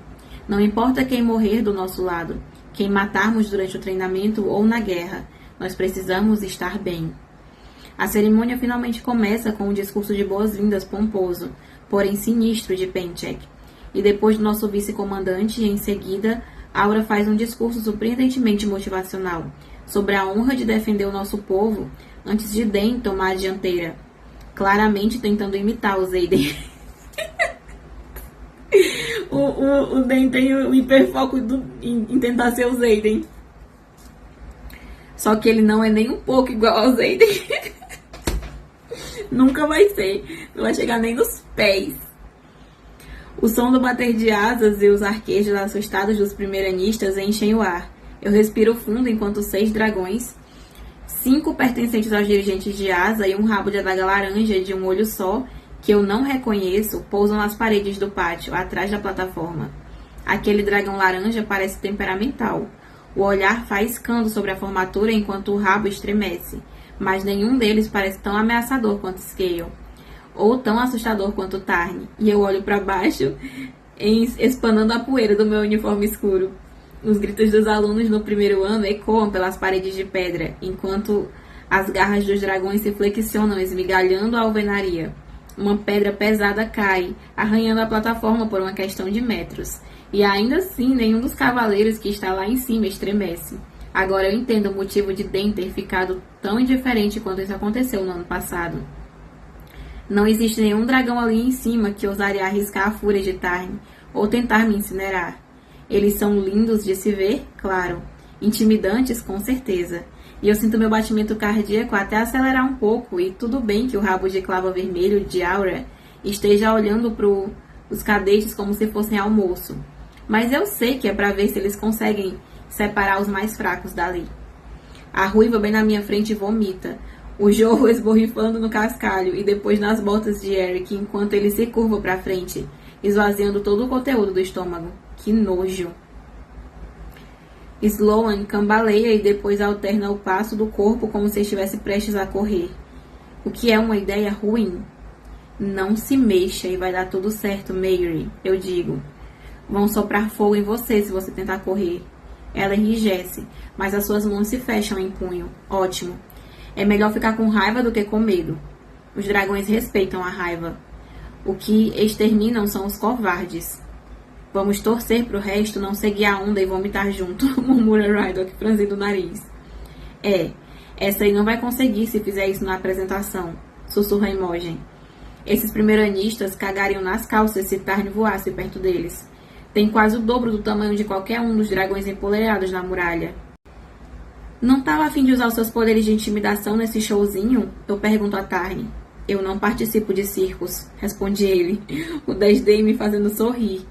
Não importa quem morrer do nosso lado, quem matarmos durante o treinamento ou na guerra, nós precisamos estar bem. A cerimônia finalmente começa com um discurso de boas-vindas pomposo, porém sinistro de Penchek. E depois do nosso vice-comandante, em seguida, Aura faz um discurso surpreendentemente motivacional sobre a honra de defender o nosso povo antes de Den tomar a dianteira, claramente tentando imitar o Zayden. o Den tem o hiperfoco em tentar ser o Zayden. Só que ele não é nem um pouco igual ao Zayden. Nunca vai ser. Não vai chegar nem nos pés. O som do bater de asas e os arquejos assustados dos primeiranistas enchem o ar. Eu respiro fundo enquanto 6 dragões, 5 pertencentes aos dirigentes de asa e um rabo de adaga laranja de um olho só, que eu não reconheço, pousam nas paredes do pátio, atrás da plataforma. Aquele dragão laranja parece temperamental. O olhar faiscando sobre a formatura enquanto o rabo estremece, mas nenhum deles parece tão ameaçador quanto Scale, ou tão assustador quanto Tarn, e eu olho para baixo, espanando a poeira do meu uniforme escuro. Os gritos dos alunos no primeiro ano ecoam pelas paredes de pedra, enquanto as garras dos dragões se flexionam, esmigalhando a alvenaria. Uma pedra pesada cai, arranhando a plataforma por uma questão de metros, e ainda assim nenhum dos cavaleiros que está lá em cima estremece. Agora eu entendo o motivo de Den ter ficado tão indiferente quando isso aconteceu no ano passado. Não existe nenhum dragão ali em cima que ousaria arriscar a fúria de Tarn ou tentar me incinerar. Eles são lindos de se ver, claro. Intimidantes, com certeza. E eu sinto meu batimento cardíaco até acelerar um pouco, e tudo bem que o rabo de clava vermelho de Aura esteja olhando para os cadetes como se fossem almoço. Mas eu sei que é para ver se eles conseguem separar os mais fracos dali. A ruiva bem na minha frente vomita, o jorro esborrifando no cascalho e depois nas botas de Eric enquanto ele se curva para frente, esvaziando todo o conteúdo do estômago. Que nojo! Sloane cambaleia e depois alterna o passo do corpo como se estivesse prestes a correr. O que é uma ideia ruim? Não se mexa e vai dar tudo certo, Mary, eu digo. Vão soprar fogo em você se você tentar correr. Ela enrijece, mas as suas mãos se fecham em punho. Ótimo. É melhor ficar com raiva do que com medo. Os dragões respeitam a raiva. O que exterminam são os covardes. Vamos torcer pro resto não seguir a onda e vomitar junto, murmura Rydok, franzindo o nariz. Essa aí não vai conseguir se fizer isso na apresentação, sussurra Imogen. Esses primeiranistas cagariam nas calças se Tarn voasse perto deles. Tem quase o dobro do tamanho de qualquer um dos dragões empoleirados na muralha. Não tava a fim de usar os seus poderes de intimidação nesse showzinho? Eu pergunto a Tarn. Eu não participo de circos, responde ele, o desdém me fazendo sorrir,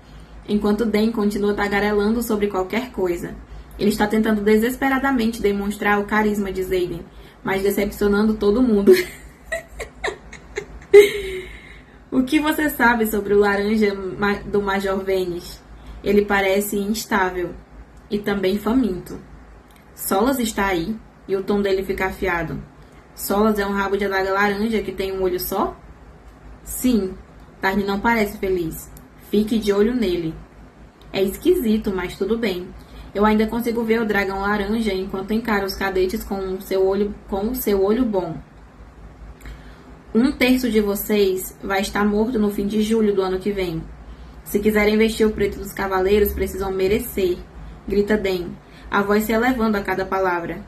enquanto Den continua tagarelando sobre qualquer coisa. Ele está tentando desesperadamente demonstrar o carisma de Zayden, mas decepcionando todo mundo. O que você sabe sobre o laranja do Major Venice? Ele parece instável e também faminto. Solas está aí, e o tom dele fica afiado. Solas é um rabo de adaga laranja que tem um olho só? Sim, Tarn não parece feliz. Fique de olho nele. É esquisito, mas tudo bem. Eu ainda consigo ver o dragão laranja enquanto encara os cadetes com o seu olho bom. 1/3 de vocês vai estar morto no fim de julho do ano que vem. Se quiserem vestir o preto dos cavaleiros, precisam merecer, grita Den, a voz se elevando a cada palavra.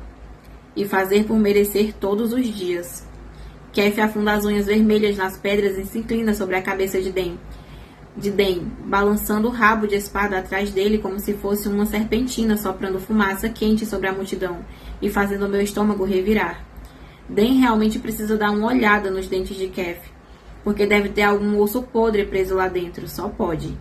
E fazer por merecer todos os dias. Kef afunda as unhas vermelhas nas pedras e se inclina sobre a cabeça de Den, balançando o rabo de espada atrás dele como se fosse uma serpentina soprando fumaça quente sobre a multidão e fazendo o meu estômago revirar. Den realmente precisa dar uma olhada nos dentes de Kef, porque deve ter algum osso podre preso lá dentro, só pode.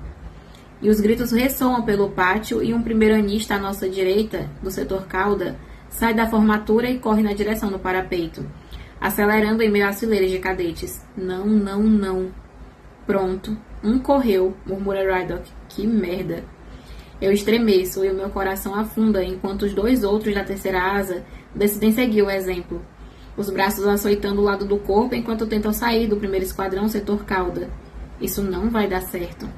E os gritos ressoam pelo pátio e um primeiro-anista à nossa direita, do setor cauda, sai da formatura e corre na direção do parapeito, acelerando em meio às fileiras de cadetes. Não, não, não. Pronto. Correu, murmura Rydok. Que merda. Eu estremeço e o meu coração afunda enquanto os 2 outros da terceira asa decidem seguir o exemplo. Os braços açoitando o lado do corpo enquanto tentam sair do primeiro esquadrão setor cauda. Isso não vai dar certo.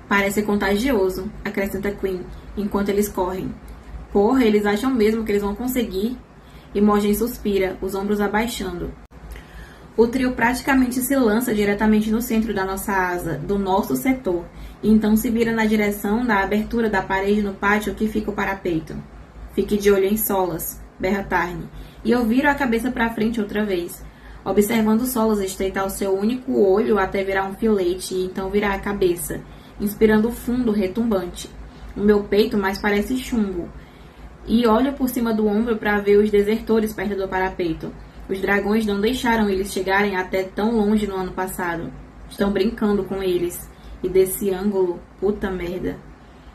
Parece contagioso, acrescenta Queen, enquanto eles correm. Porra, eles acham mesmo que eles vão conseguir? Imogen suspira, os ombros abaixando. O trio praticamente se lança diretamente no centro da nossa asa, do nosso setor, e então se vira na direção da abertura da parede no pátio que fica o parapeito. Fique de olho em Solas, berra Tarn, e eu viro a cabeça para frente outra vez, observando Solas estreitar o seu único olho até virar um filete e então virar a cabeça, inspirando fundo retumbante. O meu peito mais parece chumbo, e olho por cima do ombro para ver os desertores perto do parapeito. Os dragões não deixaram eles chegarem até tão longe no ano passado. Estão brincando com eles. E desse ângulo, puta merda.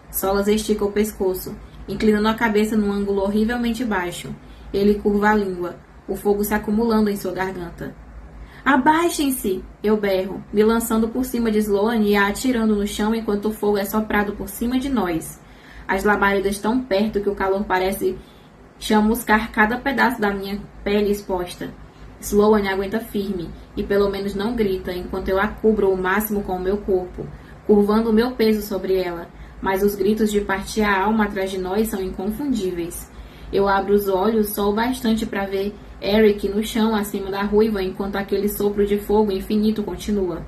Solas estica o pescoço, inclinando a cabeça num ângulo horrivelmente baixo. Ele curva a língua, o fogo se acumulando em sua garganta. Abaixem-se! Eu berro, me lançando por cima de Sloan e a atirando no chão enquanto o fogo é soprado por cima de nós. As labaredas tão perto que o calor parece chamuscar cada pedaço da minha pele exposta. Sloan aguenta firme e pelo menos não grita enquanto eu a cubro o máximo com o meu corpo, curvando o meu peso sobre ela, mas os gritos de partir a alma atrás de nós são inconfundíveis. Eu abro os olhos só o bastante para ver Eric no chão acima da ruiva enquanto aquele sopro de fogo infinito continua.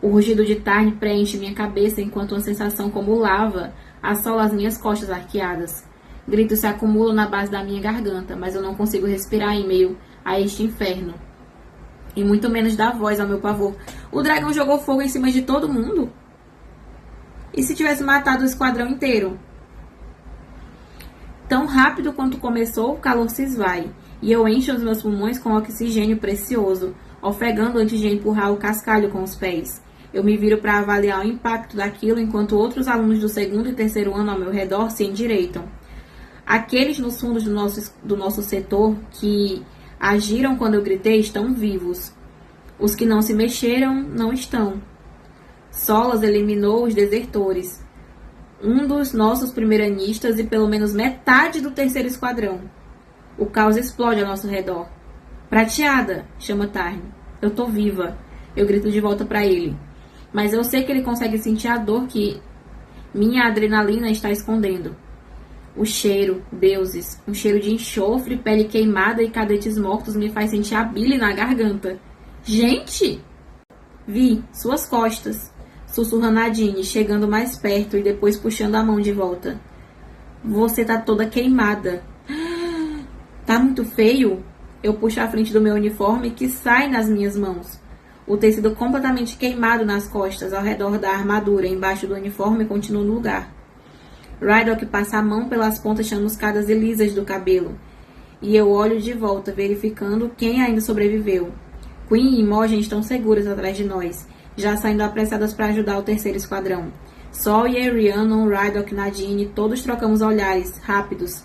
O rugido de Tarn preenche minha cabeça enquanto uma sensação como lava assola as minhas costas arqueadas. Gritos se acumulam na base da minha garganta, mas eu não consigo respirar em meio a este inferno. E muito menos dar voz ao meu pavor. O dragão jogou fogo em cima de todo mundo? E se tivesse matado o esquadrão inteiro? Tão rápido quanto começou, o calor se esvai, e eu encho os meus pulmões com oxigênio precioso, ofegando antes de empurrar o cascalho com os pés. Eu me viro para avaliar o impacto daquilo enquanto outros alunos do 2º e 3º ano ao meu redor se endireitam. Aqueles nos fundos do nosso setor que agiram quando eu gritei estão vivos. Os que não se mexeram não estão. Solas eliminou os desertores, um dos nossos primeiranistas e pelo menos metade do 3º esquadrão. O caos explode ao nosso redor. Prateada, chama Tarn. Eu tô viva. Eu grito de volta para ele. Mas eu sei que ele consegue sentir a dor que minha adrenalina está escondendo. O cheiro, deuses, um cheiro de enxofre, pele queimada e cadetes mortos me faz sentir a bile na garganta. Gente! Vi, suas costas, sussurra Nadine, chegando mais perto e depois puxando a mão de volta. Você tá toda queimada. Tá muito feio? Eu puxo a frente do meu uniforme que sai nas minhas mãos. O tecido completamente queimado nas costas, ao redor da armadura, embaixo do uniforme, continua no lugar. Rydok passa a mão pelas pontas chamuscadas e lisas do cabelo, e eu olho de volta, verificando quem ainda sobreviveu. Queen e Imogen estão seguras atrás de nós, já saindo apressadas para ajudar o 3º esquadrão. Sol e Rhiannon, Rydok, Nadine, todos trocamos olhares rápidos,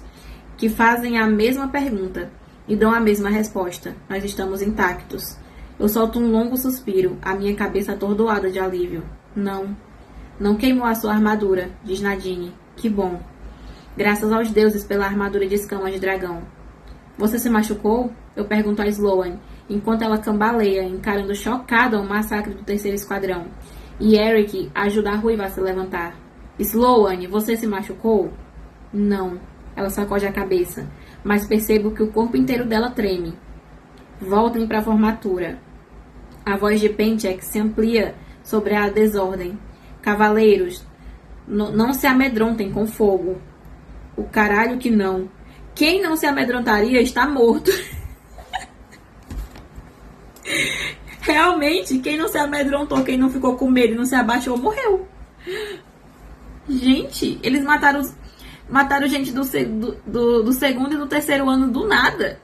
que fazem a mesma pergunta, e dão a mesma resposta. Nós estamos intactos. Eu solto um longo suspiro, a minha cabeça atordoada de alívio. Não queimou a sua armadura, diz Nadine. Que bom. Graças aos deuses pela armadura de escamas de dragão. Você se machucou? Eu pergunto a Sloan, enquanto ela cambaleia, encarando chocada o massacre do 3º esquadrão. E Eric ajuda a ruiva a se levantar. Sloan, você se machucou? Não. Ela sacode a cabeça, mas percebo que o corpo inteiro dela treme. Voltem para a formatura. A voz de Penchek se amplia sobre a desordem. Cavaleiros, não se amedrontem com fogo. O caralho que não. Quem não se amedrontaria está morto. Realmente, quem não se amedrontou, quem não ficou com medo e não se abaixou, morreu. Gente, eles mataram gente do segundo e do terceiro ano do nada.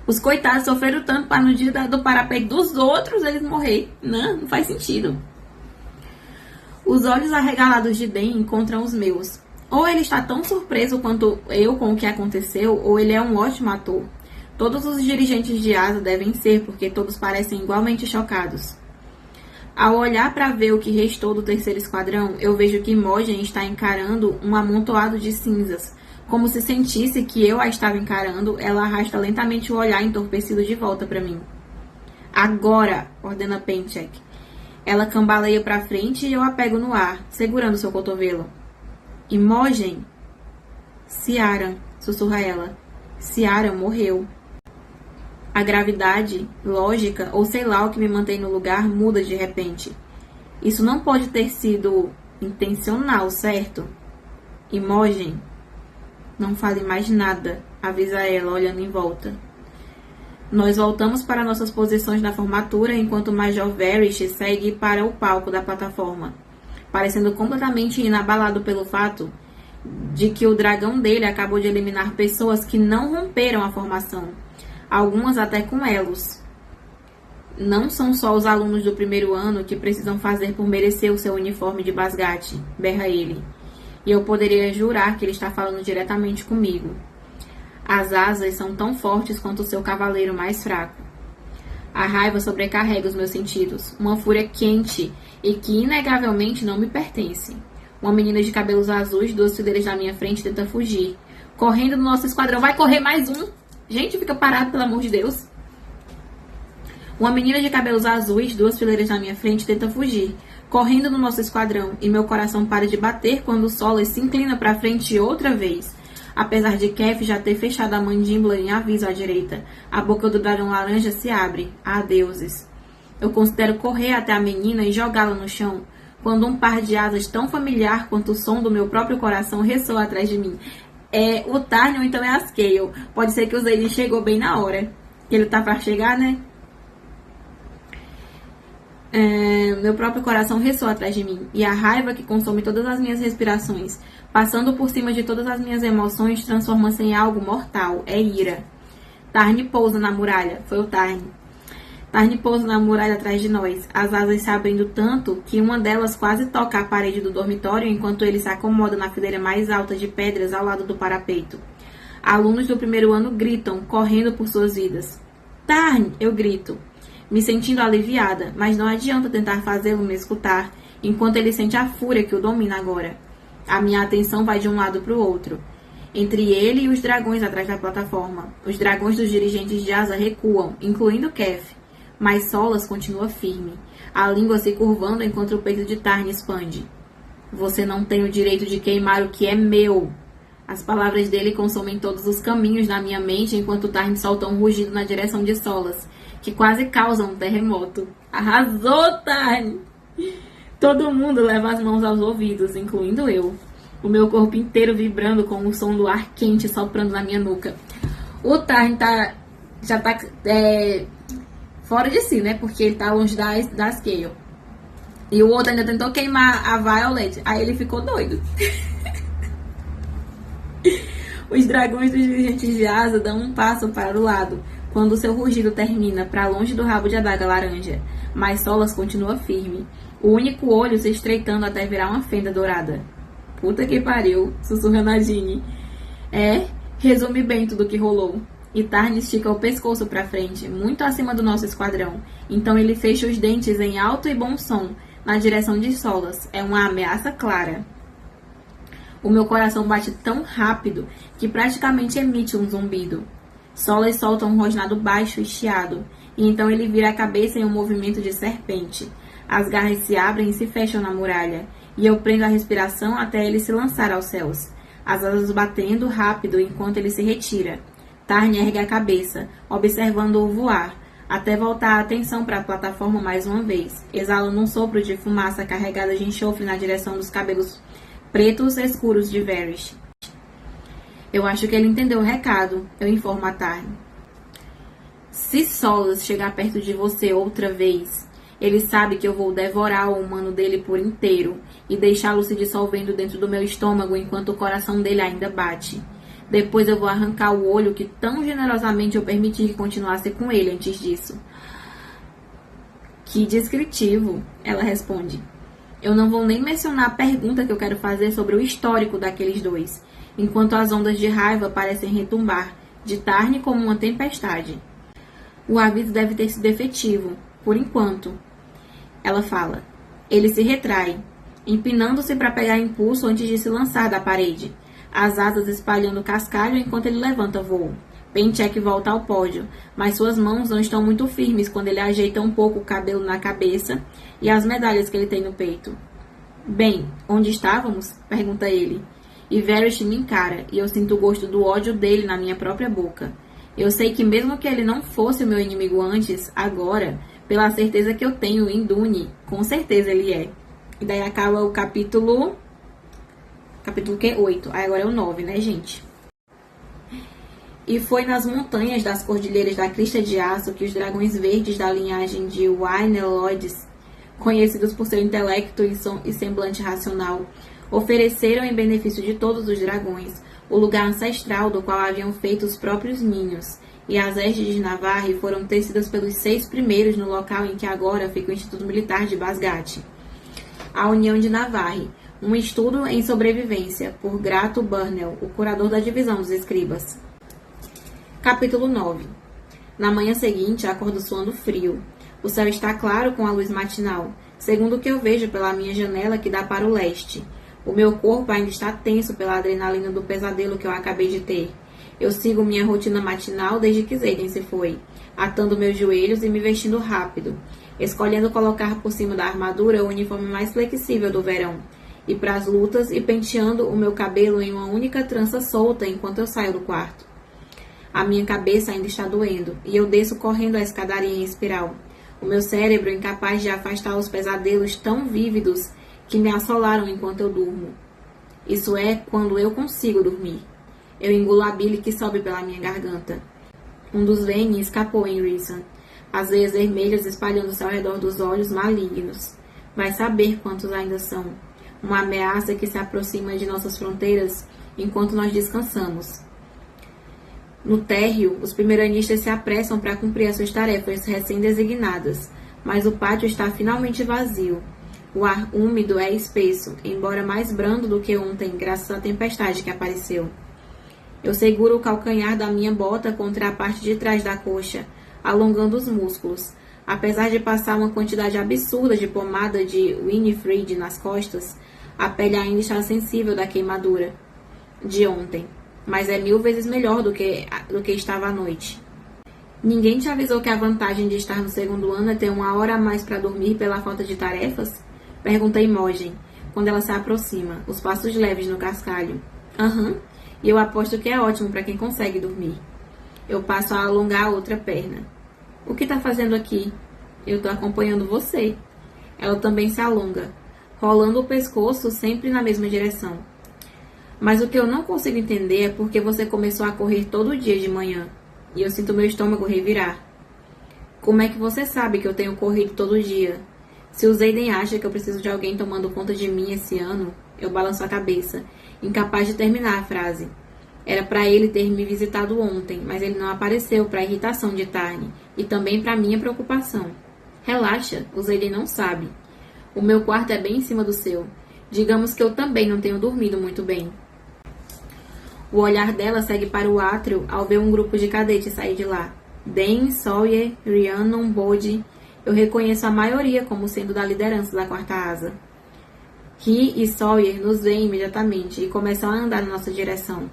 Os coitados sofreram tanto para no dia do parapeito dos outros eles morrer. Não faz sentido. Os olhos arregalados de Den encontram os meus. Ou ele está tão surpreso quanto eu com o que aconteceu, ou ele é um ótimo ator. Todos os dirigentes de asa devem ser, porque todos parecem igualmente chocados. Ao olhar para ver o que restou do terceiro esquadrão, eu vejo que Imogen está encarando um amontoado de cinzas. Como se sentisse que eu a estava encarando, ela arrasta lentamente o olhar entorpecido de volta para mim. Agora, ordena Penchek. Ela cambaleia para frente e eu a pego no ar, segurando seu cotovelo. Imogen? Ciara, sussurra ela. Ciara morreu. A gravidade, lógica ou sei lá o que me mantém no lugar muda de repente. Isso não pode ter sido intencional, certo? Imogen? Não fale mais nada, avisa ela, olhando em volta. Nós voltamos para nossas posições na formatura enquanto o Major Varish segue para o palco da plataforma, parecendo completamente inabalado pelo fato de que o dragão dele acabou de eliminar pessoas que não romperam a formação, algumas até com elos. Não são só os alunos do primeiro ano que precisam fazer por merecer o seu uniforme de Basgate, berra ele. E eu poderia jurar que ele está falando diretamente comigo. As asas são tão fortes quanto o seu cavaleiro mais fraco. A raiva sobrecarrega os meus sentidos, uma fúria quente e que inegavelmente não me pertence. Uma menina de cabelos azuis, 2 fileiras na minha frente, tenta fugir. Correndo no nosso esquadrão. Vai correr mais um! Gente, fica parado, pelo amor de Deus. Uma menina de cabelos azuis, 2 fileiras na minha frente, tenta fugir. Correndo no nosso esquadrão, e meu coração para de bater quando o Solas se inclina para frente outra vez. Apesar de Kef já ter fechado a mandíbula em aviso à direita, a boca do dragão laranja se abre. Ah, deuses! Eu considero correr até a menina e jogá-la no chão, quando um par de asas tão familiar quanto o som do meu próprio coração ressoa atrás de mim. É o Tarn ou então é a Scale. Pode ser que o Zayden chegou bem na hora. Ele tá para chegar, né? Meu próprio coração ressoa atrás de mim, e a raiva que consome todas as minhas respirações, passando por cima de todas as minhas emoções, transforma-se em algo mortal. É ira. Tarn pousa na muralha. Foi o Tarn. Tarn pousa na muralha atrás de nós, as asas se abrindo tanto que uma delas quase toca a parede do dormitório enquanto ele se acomoda na fileira mais alta de pedras ao lado do parapeito. Alunos do primeiro ano gritam, correndo por suas vidas. Tarn! Eu grito, me sentindo aliviada, mas não adianta tentar fazê-lo me escutar, enquanto ele sente a fúria que o domina agora. A minha atenção vai de um lado para o outro, entre ele e os dragões atrás da plataforma. Os dragões dos dirigentes de asa recuam, incluindo Kef, mas Solas continua firme, a língua se curvando enquanto o peito de Tarn expande. Você não tem o direito de queimar o que é meu. As palavras dele consomem todos os caminhos na minha mente enquanto Tarn solta um rugido na direção de Solas, que quase causa um terremoto. Arrasou, Tarn! Todo mundo leva as mãos aos ouvidos, incluindo eu. O meu corpo inteiro vibrando com o som do ar quente soprando na minha nuca. O Tarn já tá fora de si, né? Porque ele tá longe da Scale. E o outro ainda tentou queimar a Violet. Aí ele ficou doido. Os dragões dos dirigentes de asa dão um passo para o lado, quando seu rugido termina para longe do rabo de adaga laranja. Mas Solas continua firme, o único olho se estreitando até virar uma fenda dourada. Puta que pariu, sussurra Nadine. Resume bem tudo o que rolou. E Tarn estica o pescoço para frente, muito acima do nosso esquadrão. Então ele fecha os dentes em alto e bom som, na direção de Solas. É uma ameaça clara. O meu coração bate tão rápido que praticamente emite um zumbido. Solas solta um rosnado baixo e chiado, e então ele vira a cabeça em um movimento de serpente. As garras se abrem e se fecham na muralha, e eu prendo a respiração até ele se lançar aos céus, as asas batendo rápido enquanto ele se retira. Tarn ergue a cabeça, observando-o voar, até voltar a atenção para a plataforma mais uma vez, exalando um sopro de fumaça carregada de enxofre na direção dos cabelos pretos escuros de Varys. Eu acho que ele entendeu o recado, eu informo a Tarn. Se Solas chegar perto de você outra vez, ele sabe que eu vou devorar o humano dele por inteiro e deixá-lo se dissolvendo dentro do meu estômago enquanto o coração dele ainda bate. Depois eu vou arrancar o olho que tão generosamente eu permiti que continuasse com ele antes disso. Que descritivo, ela responde. Eu não vou nem mencionar a pergunta que eu quero fazer sobre o histórico daqueles dois, enquanto as ondas de raiva parecem retumbar, de Tarn como uma tempestade. O aviso deve ter sido efetivo, por enquanto. Ela fala. Ele se retrai, empinando-se para pegar impulso antes de se lançar da parede, as asas espalhando cascalho enquanto ele levanta voo. Penchek volta ao pódio, mas suas mãos não estão muito firmes quando ele ajeita um pouco o cabelo na cabeça e as medalhas que ele tem no peito. Bem, onde estávamos? Pergunta ele. E Varys me encara, e eu sinto o gosto do ódio dele na minha própria boca. Eu sei que mesmo que ele não fosse o meu inimigo antes, agora, pela certeza que eu tenho em Dune, com certeza ele é. E daí acaba o capítulo... Capítulo que? 8. Aí agora é o 9, né, gente? E foi nas montanhas das cordilheiras da Crista de Aço que os dragões verdes da linhagem de Waenelodes, conhecidos por seu intelecto e semblante racional, ofereceram em benefício de todos os dragões o lugar ancestral do qual haviam feito os próprios ninhos, e as Estes de Navarre foram tecidas pelos 6 primeiros no local em que agora fica o Instituto Militar de Basgate. A União de Navarre, um estudo em sobrevivência, por Grato Burnell, o curador da divisão dos escribas. Capítulo 9. Na manhã seguinte, acordo suando frio. O céu está claro com a luz matinal, segundo o que eu vejo pela minha janela que dá para o leste. O meu corpo ainda está tenso pela adrenalina do pesadelo que eu acabei de ter. Eu sigo minha rotina matinal desde que Xaden se foi, atando meus joelhos e me vestindo rápido, escolhendo colocar por cima da armadura o uniforme mais flexível do verão, e para as lutas e penteando o meu cabelo em uma única trança solta enquanto eu saio do quarto. A minha cabeça ainda está doendo, e eu desço correndo a escadaria em espiral, o meu cérebro incapaz de afastar os pesadelos tão vívidos que me assolaram enquanto eu durmo. Isso é quando eu consigo dormir. Eu engulo a bile que sobe pela minha garganta. Um dos Vayne escapou em Rhysand, as veias vermelhas espalhando-se ao redor dos olhos malignos. Vai saber quantos ainda são. Uma ameaça que se aproxima de nossas fronteiras enquanto nós descansamos. No térreo, os primeiristas se apressam para cumprir as suas tarefas recém-designadas, mas o pátio está finalmente vazio. O ar úmido é espesso, embora mais brando do que ontem, graças à tempestade que apareceu. Eu seguro o calcanhar da minha bota contra a parte de trás da coxa, alongando os músculos. Apesar de passar uma quantidade absurda de pomada de Winifred nas costas, a pele ainda está sensível da queimadura de ontem, mas é 1000 vezes melhor do que estava à noite. Ninguém te avisou que a vantagem de estar no segundo ano é ter 1 hora a mais para dormir pela falta de tarefas? Pergunta Imogen, quando ela se aproxima, os passos leves no cascalho. Aham, e eu aposto que é ótimo para quem consegue dormir. Eu passo a alongar a outra perna. O que está fazendo aqui? Eu estou acompanhando você. Ela também se alonga, rolando o pescoço sempre na mesma direção. Mas o que eu não consigo entender é porque você começou a correr todo dia de manhã, e eu sinto meu estômago revirar. Como é que você sabe que eu tenho corrido todo dia? Se o Xaden acha que eu preciso de alguém tomando conta de mim esse ano, eu balanço a cabeça, incapaz de terminar a frase. Era para ele ter me visitado ontem, mas ele não apareceu para a irritação de Tarn e também para minha preocupação. Relaxa, o Xaden não sabe. O meu quarto é bem em cima do seu. Digamos que eu também não tenho dormido muito bem. O olhar dela segue para o átrio ao ver um grupo de cadetes sair de lá. Dan, Sawyer, Rhiannon, Bode. Eu reconheço a maioria como sendo da liderança da quarta asa. Ri e Sawyer nos veem imediatamente e começam a andar na nossa direção.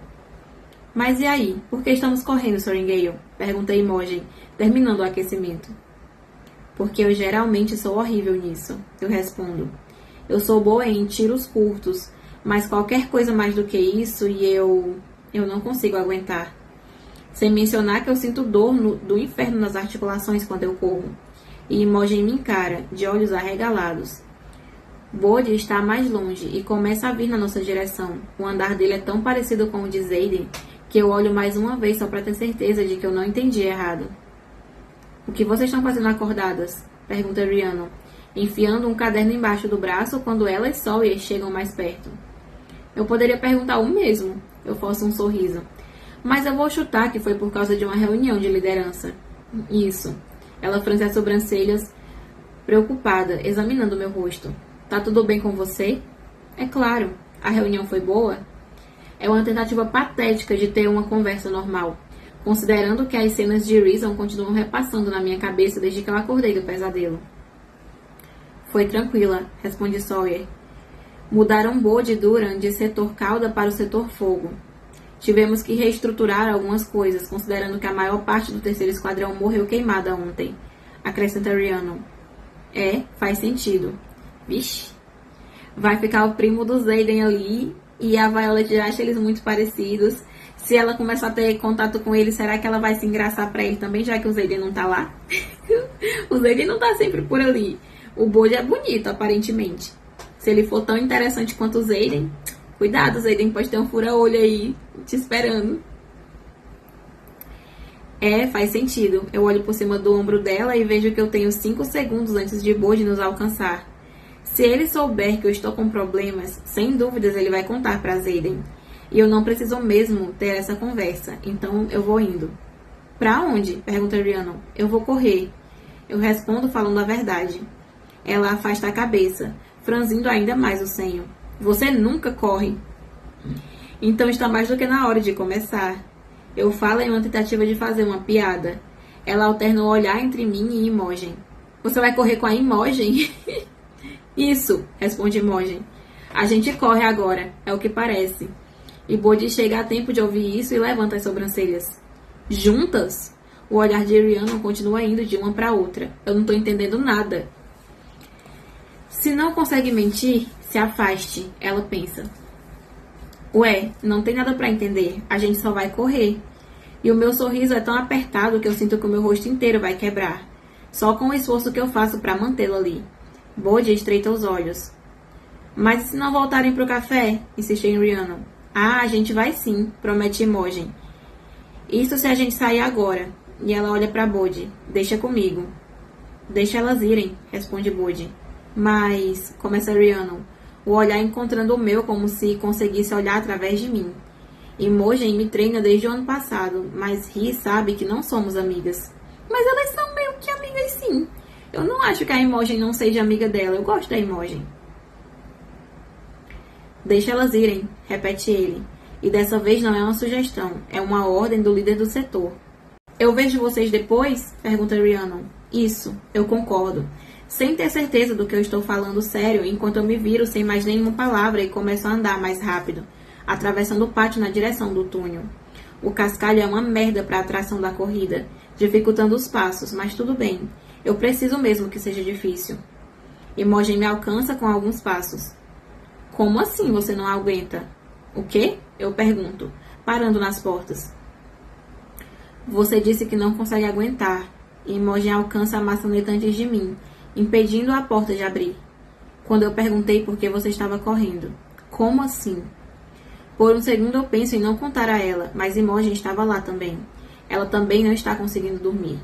Mas e aí? Por que estamos correndo, Sorringale? Pergunta Imogen, terminando o aquecimento. Porque eu geralmente sou horrível nisso, eu respondo. Eu sou boa em tiros curtos, mas qualquer coisa mais do que isso e eu não consigo aguentar. Sem mencionar que eu sinto dor do inferno nas articulações quando eu corro. E Imogen me encara, de olhos arregalados. Bode está mais longe e começa a vir na nossa direção. O andar dele é tão parecido com o de Zayden que eu olho mais uma vez só para ter certeza de que eu não entendi errado. O que vocês estão fazendo acordadas? Pergunta Rhiannon, enfiando um caderno embaixo do braço quando ela e Sawyer chegam mais perto. Eu poderia perguntar o mesmo. Eu forço um sorriso. Mas eu vou chutar que foi por causa de uma reunião de liderança. Isso. Ela franze as sobrancelhas, preocupada, examinando meu rosto. Tá tudo bem com você? É claro. A reunião foi boa? É uma tentativa patética de ter uma conversa normal, considerando que as cenas de Reason continuam repassando na minha cabeça desde que eu acordei do pesadelo. Foi tranquila, responde Sawyer. Mudaram Bode e Duran de setor cauda para o setor fogo. Tivemos que reestruturar algumas coisas, considerando que a maior parte do terceiro esquadrão morreu queimada ontem, acrescenta Rhiannon. É, faz sentido. Vixe. Vai ficar o primo do Zayden ali e a Violet já acha eles muito parecidos. Se ela começar a ter contato com ele, será que ela vai se engraçar pra ele também, já que o Zayden não tá lá? O Zayden não tá sempre por ali. O Bode é bonito, aparentemente. Se ele for tão interessante quanto o Zayden, cuidado, o Zayden pode ter um fura-olho aí, te esperando. É, faz sentido. Eu olho por cima do ombro dela e vejo que eu tenho 5 segundos antes de Bode nos alcançar. Se ele souber que eu estou com problemas, sem dúvidas ele vai contar pra Zayden. E eu não preciso mesmo ter essa conversa, então eu vou indo. Pra onde? Pergunta Rhiannon. Eu vou correr. Eu respondo falando a verdade. Ela afasta a cabeça, franzindo ainda mais o senho. Você nunca corre. Então está mais do que na hora de começar. Eu falo em uma tentativa de fazer uma piada. Ela alterna o olhar entre mim e Imogen. Você vai correr com a Imogen? Isso, responde Imogen. A gente corre agora, é o que parece. E Bode chega a tempo de ouvir isso e levanta as sobrancelhas. Juntas? O olhar de Rhiannon continua indo de uma para outra. Eu não estou entendendo nada. Se não consegue mentir, se afaste, ela pensa. Ué, não tem nada para entender. A gente só vai correr. E o meu sorriso é tão apertado que eu sinto que o meu rosto inteiro vai quebrar. Só com o esforço que eu faço para mantê-lo ali. Bode estreita os olhos. Mas e se não voltarem pro café? Insiste em Rhiannon. Ah, a gente vai sim, promete Imogen. Isso se a gente sair agora. E ela olha para Bode. Deixa comigo. Deixa elas irem, responde Bode. Mas, começa Rhiannon, o olhar encontrando o meu como se conseguisse olhar através de mim. Imogen me treina desde o ano passado, mas Ri sabe que não somos amigas. Mas elas são meio que amigas sim. Eu não acho que a Imogen não seja amiga dela, eu gosto da Imogen. Deixa elas irem, repete ele. E dessa vez não é uma sugestão, é uma ordem do líder do setor. Eu vejo vocês depois? Pergunta Rhiannon. Isso, eu concordo. Sem ter certeza do que eu estou falando sério, enquanto eu me viro sem mais nenhuma palavra e começo a andar mais rápido, atravessando o pátio na direção do túnel. O cascalho é uma merda para a atração da corrida, dificultando os passos, mas tudo bem. Eu preciso mesmo que seja difícil. Imogen me alcança com alguns passos. Como assim você não aguenta? O quê? Eu pergunto, parando nas portas. Você disse que não consegue aguentar. E Imogen alcança a maçaneta antes de mim, impedindo a porta de abrir. Quando eu perguntei por que você estava correndo. Como assim? Por um segundo eu penso em não contar a ela, mas Imogen estava lá também. Ela também não está conseguindo dormir.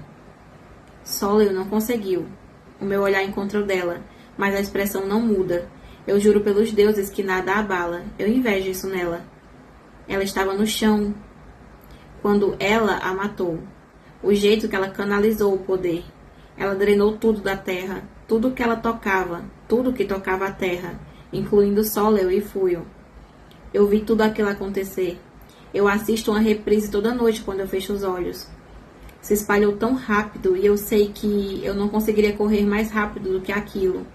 Sawyer não conseguiu. O meu olhar encontra o dela, mas a expressão não muda. Eu juro pelos deuses que nada a abala. Eu invejo isso nela. Ela estava no chão quando ela a matou. O jeito que ela canalizou o poder. Ela drenou tudo da terra, tudo que ela tocava, tudo que tocava a terra, incluindo Sawyer e Fuyo. Eu vi tudo aquilo acontecer. Eu assisto uma reprise toda noite quando eu fecho os olhos. Se espalhou tão rápido e eu sei que eu não conseguiria correr mais rápido do que aquilo.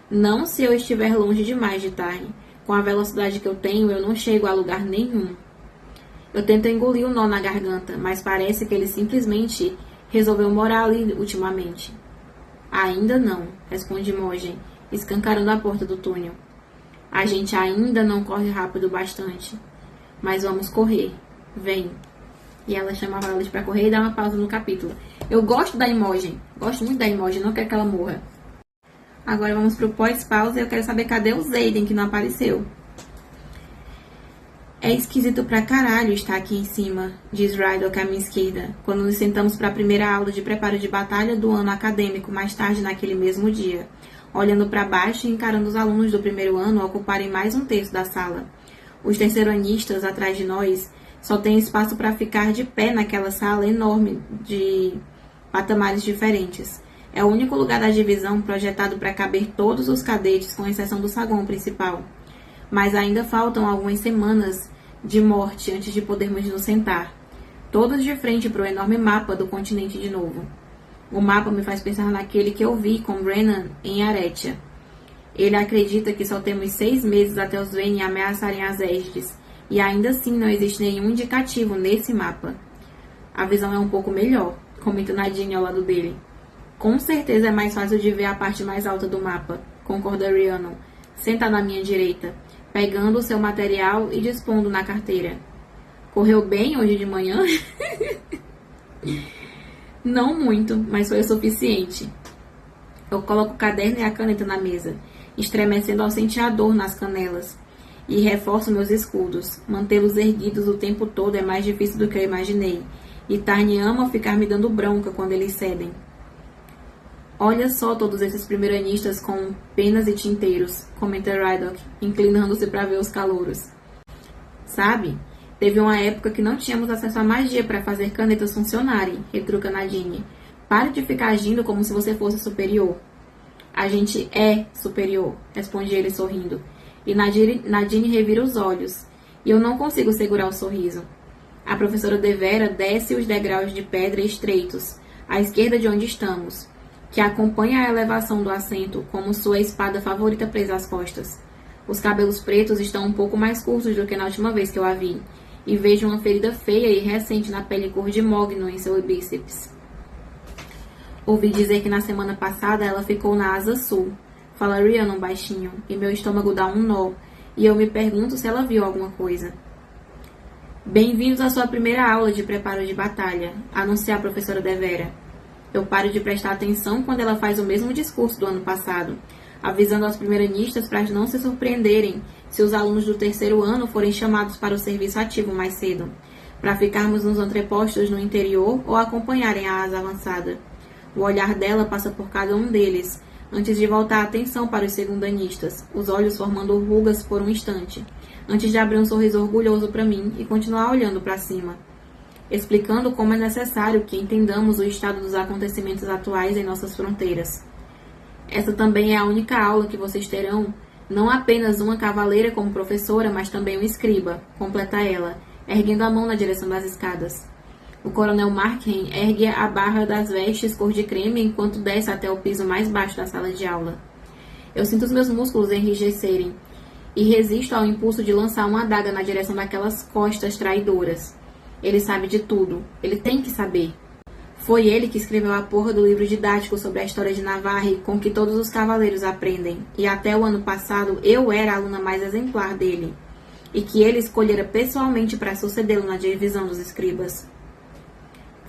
Não se eu estiver longe demais de Tarn. Com a velocidade que eu tenho, eu não chego a lugar nenhum. Eu tento engolir o nó na garganta, mas parece que ele simplesmente resolveu morar ali ultimamente. Ainda não, responde Imogen, escancarando a porta do túnel. A gente ainda não corre rápido bastante, mas vamos correr. Vem. E ela chamava ela pra correr e dá uma pausa no capítulo. Eu gosto da Imogen. Gosto muito da Imogen. Não quero que ela morra. Agora vamos pro pós-pausa e eu quero saber cadê o Xaden, que não apareceu. É esquisito pra caralho estar aqui em cima, diz Rydell à minha esquerda, quando nos sentamos para a primeira aula de preparo de batalha do ano acadêmico mais tarde naquele mesmo dia, olhando para baixo e encarando os alunos do primeiro ano ocuparem mais um terço da sala. Os terceiranistas atrás de nós só têm espaço para ficar de pé naquela sala enorme de patamares diferentes. É o único lugar da divisão projetado para caber todos os cadetes, com exceção do saguão principal. Mas ainda faltam algumas semanas de morte antes de podermos nos sentar, todos de frente para o enorme mapa do continente de novo. O mapa me faz pensar naquele que eu vi com Brennan em Aretia. Ele acredita que só temos 6 meses até os Vayne ameaçarem as Estes, e ainda assim não existe nenhum indicativo nesse mapa. A visão é um pouco melhor, comenta Nadine ao lado dele. Com certeza é mais fácil de ver a parte mais alta do mapa, concorda Rhiannon. Senta na minha direita, pegando o seu material e dispondo na carteira. Correu bem hoje de manhã? Não muito, mas foi o suficiente. Eu coloco o caderno e a caneta na mesa, estremecendo ao sentir a dor nas canelas, e reforço meus escudos. Mantê-los erguidos o tempo todo é mais difícil do que eu imaginei, e Tarni ama ficar me dando bronca quando eles cedem. Olha só todos esses primeiranistas com penas e tinteiros, comenta Rydell, inclinando-se para ver os calouros. Sabe, teve uma época que não tínhamos acesso à magia para fazer canetas funcionarem, retruca Nadine. Pare de ficar agindo como se você fosse superior. A gente é superior, responde ele sorrindo. E Nadine revira os olhos, e eu não consigo segurar o sorriso. A professora Devera desce os degraus de pedra estreitos, à esquerda de onde estamos, que acompanha a elevação do assento como sua espada favorita presa às costas. Os cabelos pretos estão um pouco mais curtos do que na última vez que eu a vi, e vejo uma ferida feia e recente na pele cor de mogno em seu bíceps. Ouvi dizer que na semana passada ela ficou na asa sul, fala Rhiannon baixinho, e meu estômago dá um nó, e eu me pergunto se ela viu alguma coisa. Bem-vindos à sua primeira aula de preparo de batalha, anuncia a professora Devera. Eu paro de prestar atenção quando ela faz o mesmo discurso do ano passado, avisando aos primeiranistas para não se surpreenderem se os alunos do terceiro ano forem chamados para o serviço ativo mais cedo, para ficarmos nos entrepostos no interior ou acompanharem a asa avançada. O olhar dela passa por cada um deles, antes de voltar a atenção para os segundanistas, os olhos formando rugas por um instante, antes de abrir um sorriso orgulhoso para mim e continuar olhando para cima, explicando como é necessário que entendamos o estado dos acontecimentos atuais em nossas fronteiras. Essa também é a única aula que vocês terão, não apenas uma cavaleira como professora, mas também um escriba, completa ela, erguendo a mão na direção das escadas. O coronel Markheim ergue a barra das vestes cor de creme enquanto desce até o piso mais baixo da sala de aula. Eu sinto os meus músculos enrijecerem e resisto ao impulso de lançar uma adaga na direção daquelas costas traidoras. Ele sabe de tudo. Ele tem que saber. Foi ele que escreveu a porra do livro didático sobre a história de Navarre com que todos os cavaleiros aprendem. E até o ano passado eu era a aluna mais exemplar dele. E que ele escolhera pessoalmente para sucedê-lo na divisão dos escribas.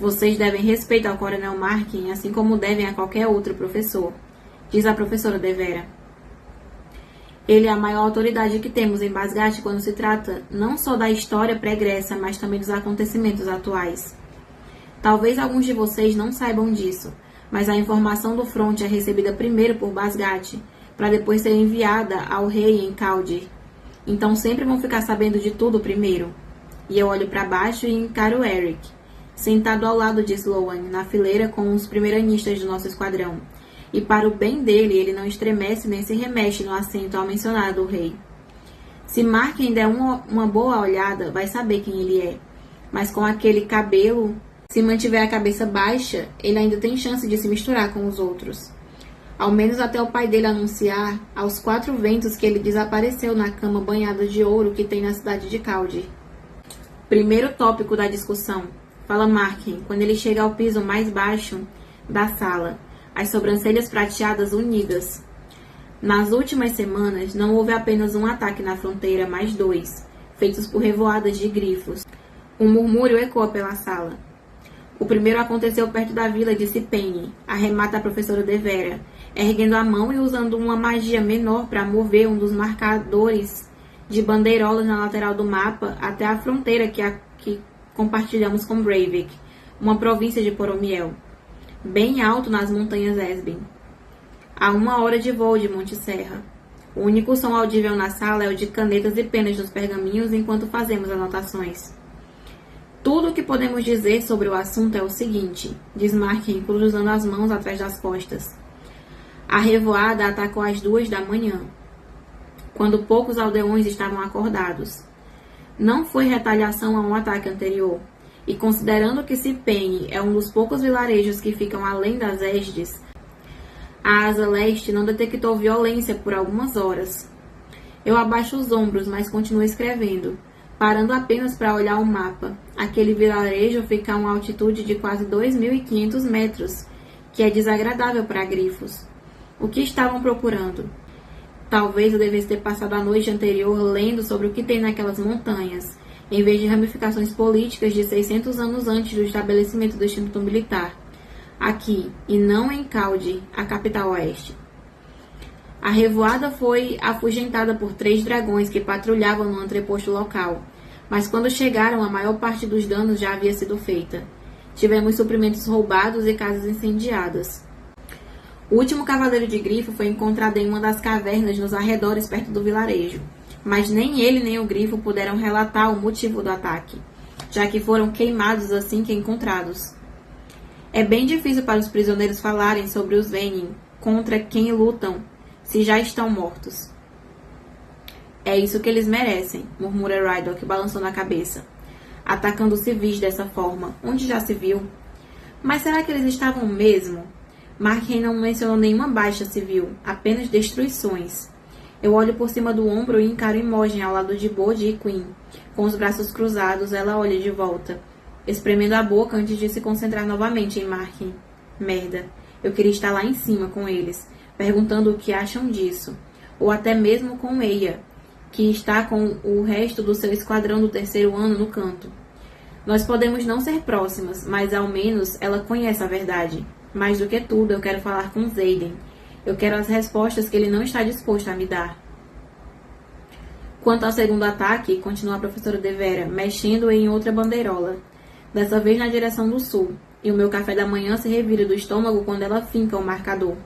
Vocês devem respeito ao coronel Markheim, assim como devem a qualquer outro professor, diz a professora Devera. Ele é a maior autoridade que temos em Basgate quando se trata não só da história pregressa, mas também dos acontecimentos atuais. Talvez alguns de vocês não saibam disso, mas a informação do fronte é recebida primeiro por Basgate, para depois ser enviada ao rei em Caldir. Então sempre vão ficar sabendo de tudo primeiro. E eu olho para baixo e encaro Eric, sentado ao lado de Sloane, na fileira com os primeiranistas do nosso esquadrão. E para o bem dele, ele não estremece nem se remexe no assento ao mencionar do rei. Se Markheim der uma boa olhada, vai saber quem ele é. Mas com aquele cabelo, se mantiver a cabeça baixa, ele ainda tem chance de se misturar com os outros. Ao menos até o pai dele anunciar aos 4 ventos que ele desapareceu na cama banhada de ouro que tem na cidade de Caldir. Primeiro tópico da discussão, fala Markheim, quando ele chega ao piso mais baixo da sala, as sobrancelhas prateadas unidas. Nas últimas semanas, não houve apenas um ataque na fronteira, mas 2, feitos por revoadas de grifos. Um murmúrio ecoa pela sala. O primeiro aconteceu perto da vila de Cipene, arremata a professora Devera, erguendo a mão e usando uma magia menor para mover um dos marcadores de bandeirolas na lateral do mapa até a fronteira que compartilhamos com Breivik, uma província de Poromiel, bem alto nas montanhas Esben. A 1 hora de voo de Monte Serra. O único som audível na sala é o de canetas e penas nos pergaminhos enquanto fazemos anotações. Tudo o que podemos dizer sobre o assunto é o seguinte, diz Markin, cruzando as mãos atrás das costas. A revoada atacou às 2 da manhã, quando poucos aldeões estavam acordados. Não foi retaliação a um ataque anterior, e considerando que Cipene é um dos poucos vilarejos que ficam além das Esdes, a asa leste não detectou violência por algumas horas. Eu abaixo os ombros, mas continuo escrevendo, parando apenas para olhar o mapa. Aquele vilarejo fica a uma altitude de quase 2.500 metros, que é desagradável para grifos. O que estavam procurando? Talvez eu devesse ter passado a noite anterior lendo sobre o que tem naquelas montanhas, em vez de ramificações políticas de 600 anos antes do estabelecimento do Instituto Militar. Aqui, e não em Calde, a capital oeste. A revoada foi afugentada por 3 dragões que patrulhavam no entreposto local, mas quando chegaram, a maior parte dos danos já havia sido feita. Tivemos suprimentos roubados e casas incendiadas. O último cavaleiro de grifo foi encontrado em uma das cavernas nos arredores perto do vilarejo, mas nem ele nem o grifo puderam relatar o motivo do ataque, já que foram queimados assim que encontrados. É bem difícil para os prisioneiros falarem sobre os Venin, contra quem lutam, se já estão mortos. É isso que eles merecem, murmura Rydok, balançando a cabeça. Atacando civis dessa forma, onde já se viu? Mas será que eles estavam mesmo? Markin não mencionou nenhuma baixa civil, apenas destruições. Eu olho por cima do ombro e encaro Imogen ao lado de Bode e Queen. Com os braços cruzados, ela olha de volta, espremendo a boca antes de se concentrar novamente em Markin. Merda, eu queria estar lá em cima com eles, perguntando o que acham disso. Ou até mesmo com Eia, que está com o resto do seu esquadrão do 3º ano no canto. Nós podemos não ser próximas, mas ao menos ela conhece a verdade. Mais do que tudo, eu quero falar com Xaden. Eu quero as respostas que ele não está disposto a me dar. Quanto ao segundo ataque, continua a professora Devera, mexendo em outra bandeirola, dessa vez na direção do sul, e o meu café da manhã se revira do estômago quando ela finca o marcador.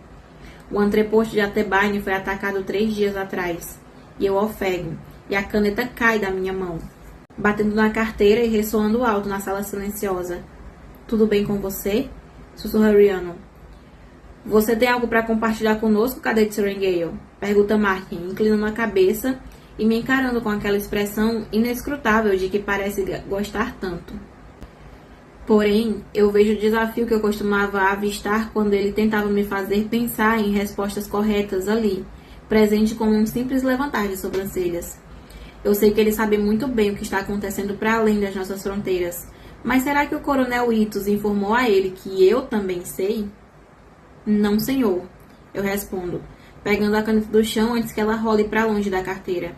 O entreposto de Atebaine foi atacado 3 dias atrás, e eu ofego, e a caneta cai da minha mão, batendo na carteira e ressoando alto na sala silenciosa. Tudo bem com você? Sussurra Rhiannon. Você tem algo para compartilhar conosco, cadete Serengale? Pergunta Markin, inclinando a cabeça e me encarando com aquela expressão inescrutável de que parece gostar tanto. Porém, eu vejo o desafio que eu costumava avistar quando ele tentava me fazer pensar em respostas corretas ali, presente como um simples levantar de sobrancelhas. Eu sei que ele sabe muito bem o que está acontecendo para além das nossas fronteiras, mas será que o coronel Itos informou a ele que eu também sei? Não, senhor, eu respondo, pegando a caneta do chão antes que ela role para longe da carteira.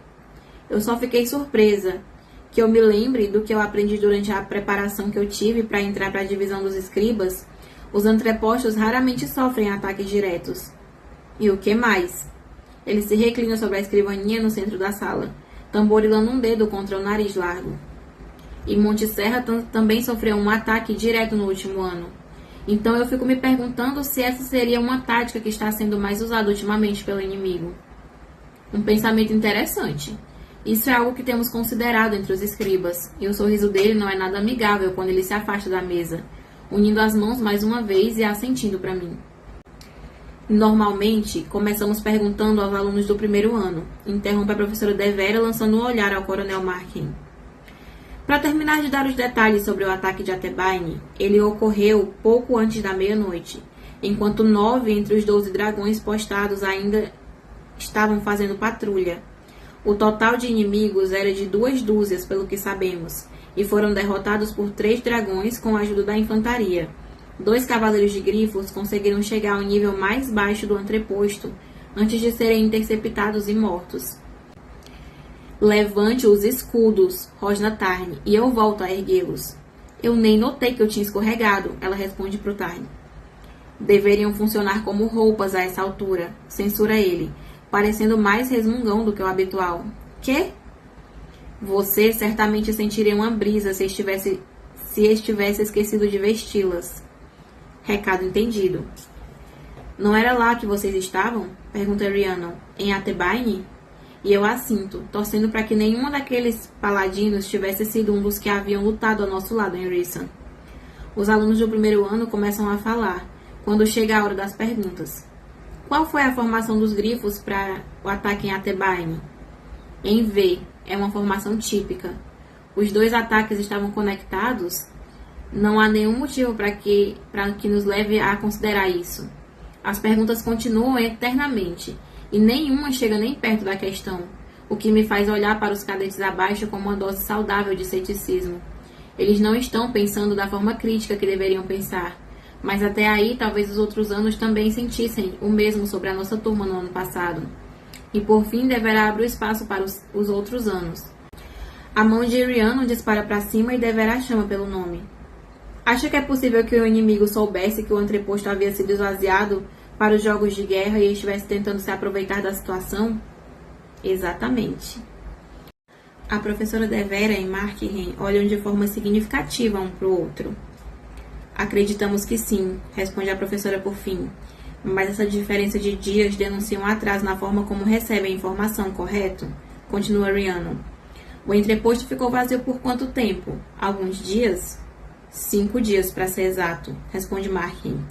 Eu só fiquei surpresa, que eu me lembre do que eu aprendi durante a preparação que eu tive para entrar para a divisão dos escribas. Os entrepostos raramente sofrem ataques diretos. E o que mais? Ele se reclina sobre a escrivaninha no centro da sala, tamborilando um dedo contra o nariz largo. E Monte Serra também sofreu um ataque direto no último ano. Então eu fico me perguntando se essa seria uma tática que está sendo mais usada ultimamente pelo inimigo. Um pensamento interessante. Isso é algo que temos considerado entre os escribas, e o sorriso dele não é nada amigável quando ele se afasta da mesa, unindo as mãos mais uma vez e assentindo para mim. Normalmente, começamos perguntando aos alunos do 1º ano, interrompe a professora Devera lançando um olhar ao coronel Markin. Para terminar de dar os detalhes sobre o ataque de Atebaine, ele ocorreu pouco antes da meia-noite, enquanto 9 entre os 12 dragões postados ainda estavam fazendo patrulha. O total de inimigos era de 2 dúzias, pelo que sabemos, e foram derrotados por 3 dragões com a ajuda da infantaria. 2 cavaleiros de grifos conseguiram chegar ao nível mais baixo do entreposto, antes de serem interceptados e mortos. Levante os escudos, rosna Tarn, e eu volto a erguê-los. Eu nem notei que eu tinha escorregado, ela responde para o Tarn. Deveriam funcionar como roupas a essa altura, censura ele, parecendo mais resmungão do que o habitual. Quê? Você certamente sentiria uma brisa se estivesse esquecido de vesti-las. Recado entendido. Não era lá que vocês estavam? Pergunta Rhiannon. Em Athebyne? E eu assinto, torcendo para que nenhum daqueles paladinos tivesse sido um dos que haviam lutado ao nosso lado em Rissam. Os alunos do primeiro ano começam a falar, quando chega a hora das perguntas. Qual foi a formação dos grifos para o ataque em Athebyne? Em V, é uma formação típica. Os dois ataques estavam conectados? Não há nenhum motivo para que nos leve a considerar isso. As perguntas continuam eternamente, e nenhuma chega nem perto da questão, o que me faz olhar para os cadetes abaixo com uma dose saudável de ceticismo. Eles não estão pensando da forma crítica que deveriam pensar, mas até aí talvez os outros anos também sentissem o mesmo sobre a nossa turma no ano passado. E por fim deverá abrir espaço para os outros anos. A mão de Rhiannon dispara para cima e deverá chama pelo nome. Acha que é possível que o inimigo soubesse que o entreposto havia sido esvaziado para os jogos de guerra e estivesse tentando se aproveitar da situação? Exatamente. A professora Devera e Markheim olham de forma significativa um para o outro. Acreditamos que sim, responde a professora por fim. Mas essa diferença de dias denuncia um atraso na forma como recebem a informação, correto? Continua Rhiannon. O entreposto ficou vazio por quanto tempo? Alguns dias? 5 dias, para ser exato, responde Markheim.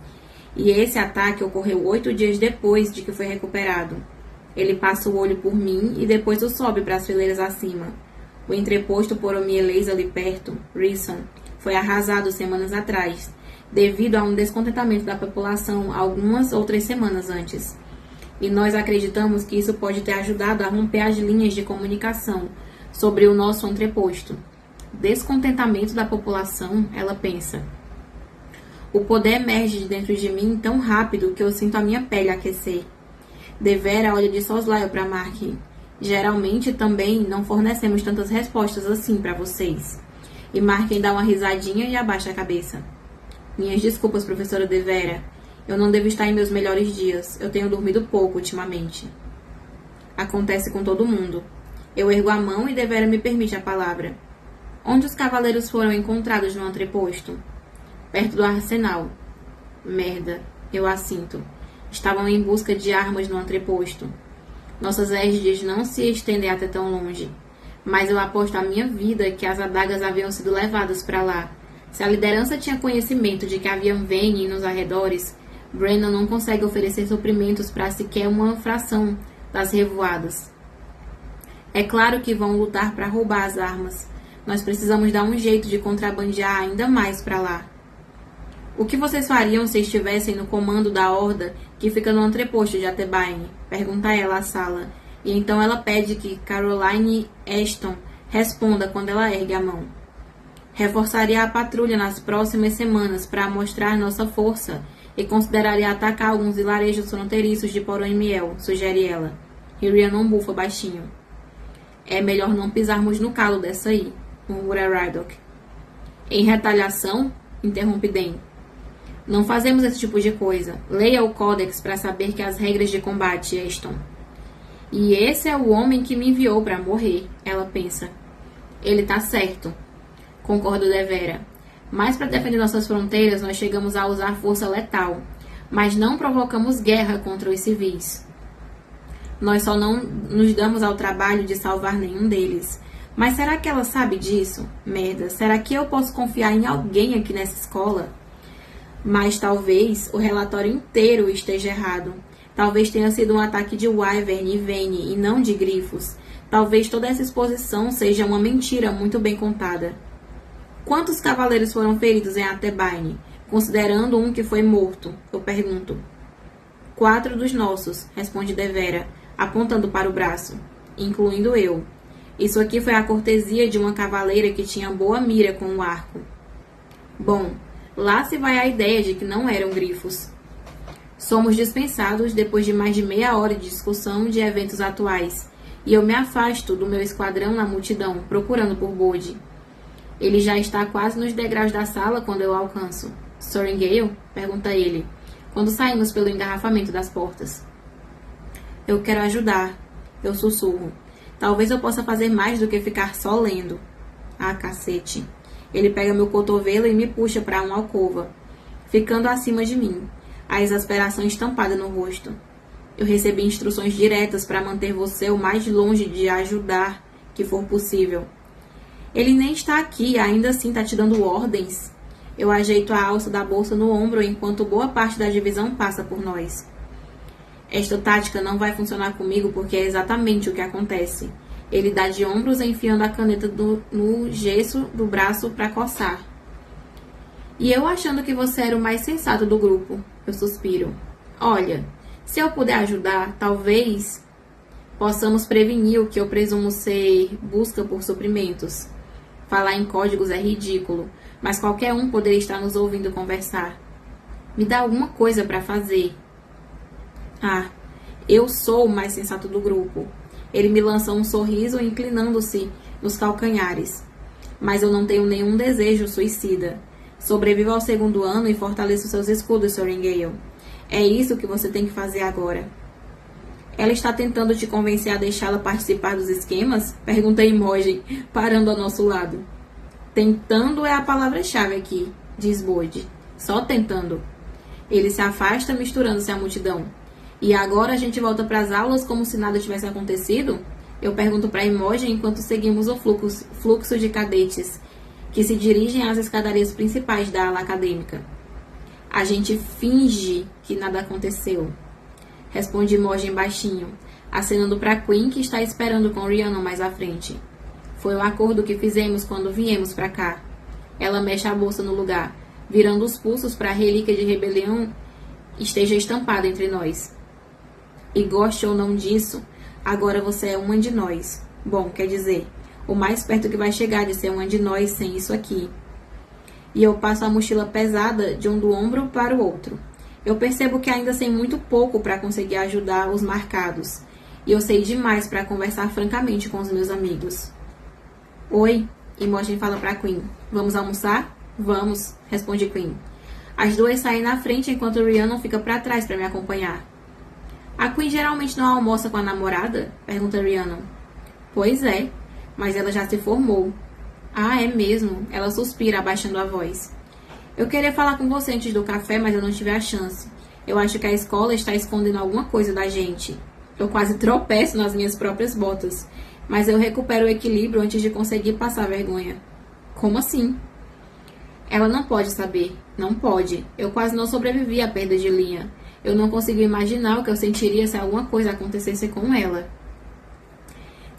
E esse ataque ocorreu 8 dias depois de que foi recuperado. Ele passa o olho por mim e depois o sobe para as fileiras acima. O entreposto por Omielês ali perto, Rissam, foi arrasado semanas atrás, devido a um descontentamento da população algumas outras semanas antes. E nós acreditamos que isso pode ter ajudado a romper as linhas de comunicação sobre o nosso entreposto. Descontentamento da população, ela pensa. O poder emerge de dentro de mim tão rápido que eu sinto a minha pele aquecer. Devera olha de soslaio para Markheim. Geralmente também não fornecemos tantas respostas assim para vocês. E Markheim dá uma risadinha e abaixa a cabeça. Minhas desculpas, professora Devera. Eu não devo estar em meus melhores dias. Eu tenho dormido pouco ultimamente. Acontece com todo mundo. Eu ergo a mão e Devera me permite a palavra. Onde os cavaleiros foram encontrados no entreposto? Perto do arsenal. Merda, eu assinto. Estavam em busca de armas no entreposto. Nossas égides não se estendem até tão longe. Mas eu aposto a minha vida que as adagas haviam sido levadas para lá. Se a liderança tinha conhecimento de que havia Vayne nos arredores, Brennan não consegue oferecer suprimentos para sequer uma fração das revoadas. É claro que vão lutar para roubar as armas. Nós precisamos dar um jeito de contrabandear ainda mais para lá. O que vocês fariam se estivessem no comando da horda que fica no entreposto de Athebyne? Pergunta ela à sala. E então ela pede que Caroline Ashton responda quando ela ergue a mão. Reforçaria a patrulha nas próximas semanas para mostrar nossa força e consideraria atacar alguns vilarejos fronteiriços de Poroimiel, sugere ela. E Rhiannon bufa baixinho. É melhor não pisarmos no calo dessa aí, murmura Rydok. Em retaliação? Interrompe Den. Não fazemos esse tipo de coisa. Leia o Códex para saber que as regras de combate, Ashton. E esse é o homem que me enviou para morrer, ela pensa. Ele tá certo, concorda Devera. Mas para defender nossas fronteiras, nós chegamos a usar força letal, mas não provocamos guerra contra os civis. Nós só não nos damos ao trabalho de salvar nenhum deles. Mas será que ela sabe disso? Merda, será que eu posso confiar em alguém aqui nessa escola? Mas talvez o relatório inteiro esteja errado. Talvez tenha sido um ataque de Wyvern e Vayne e não de grifos. Talvez toda essa exposição seja uma mentira muito bem contada. Quantos cavaleiros foram feridos em Athebyne, considerando um que foi morto? Eu pergunto. 4 dos nossos, responde Devera, apontando para o braço, incluindo eu. Isso aqui foi a cortesia de uma cavaleira que tinha boa mira com o arco. Bom, lá se vai a ideia de que não eram grifos. Somos dispensados depois de mais de meia hora de discussão de eventos atuais, e eu me afasto do meu esquadrão na multidão, procurando por Bode. Ele já está quase nos degraus da sala quando eu o alcanço. Sorrengail? Pergunta ele, quando saímos pelo engarrafamento das portas. Eu quero ajudar, eu sussurro. Talvez eu possa fazer mais do que ficar só lendo. Ah, cacete. Ele pega meu cotovelo e me puxa para uma alcova, ficando acima de mim, a exasperação estampada no rosto. Eu recebi instruções diretas para manter você o mais longe de ajudar que for possível. Ele nem está aqui e ainda assim está te dando ordens. Eu ajeito a alça da bolsa no ombro enquanto boa parte da divisão passa por nós. Esta tática não vai funcionar comigo porque é exatamente o que acontece. Ele dá de ombros enfiando a caneta no gesso do braço para coçar. E eu achando que você era o mais sensato do grupo. Eu suspiro. Olha, se eu puder ajudar, talvez possamos prevenir o que eu presumo ser busca por suprimentos. Falar em códigos é ridículo, mas qualquer um poderia estar nos ouvindo conversar. Me dá alguma coisa para fazer. Ah, eu sou o mais sensato do grupo. Ele me lança um sorriso inclinando-se nos calcanhares. Mas eu não tenho nenhum desejo suicida. Sobreviva ao segundo ano e fortaleça seus escudos, Sorrengail. É isso que você tem que fazer agora. Ela está tentando te convencer a deixá-la participar dos esquemas? Pergunta Imogen, parando ao nosso lado. Tentando é a palavra-chave aqui, diz Bode. Só tentando. Ele se afasta, misturando-se à multidão. E agora a gente volta para as aulas como se nada tivesse acontecido? Eu pergunto para Imogen enquanto seguimos o fluxo de cadetes que se dirigem às escadarias principais da ala acadêmica. A gente finge que nada aconteceu, responde Imogen baixinho, acenando para Quinn que está esperando com Rhiannon mais à frente. Foi o acordo que fizemos quando viemos para cá. Ela mexe a bolsa no lugar, virando os pulsos para a relíquia de rebelião esteja estampada entre nós. E goste ou não disso, agora você é uma de nós. Bom, quer dizer, o mais perto que vai chegar de ser uma de nós sem isso aqui. E eu passo a mochila pesada de um do ombro para o outro. Eu percebo que ainda sei muito pouco para conseguir ajudar os marcados. E eu sei demais para conversar francamente com os meus amigos. Oi, Imogen fala para Quinn. Vamos almoçar? Vamos, responde Quinn. As duas saem na frente enquanto Rhiannon fica para trás para me acompanhar. A Quinn geralmente não almoça com a namorada? Pergunta Rhiannon. Pois é, mas ela já se formou. Ah, é mesmo? Ela suspira, abaixando a voz. Eu queria falar com você antes do café, mas eu não tive a chance. Eu acho que a escola está escondendo alguma coisa da gente. Eu quase tropeço nas minhas próprias botas, mas eu recupero o equilíbrio antes de conseguir passar vergonha. Como assim? Ela não pode saber. Não pode. Eu quase não sobrevivi à perda de Liam. Eu não consigo imaginar o que eu sentiria se alguma coisa acontecesse com ela.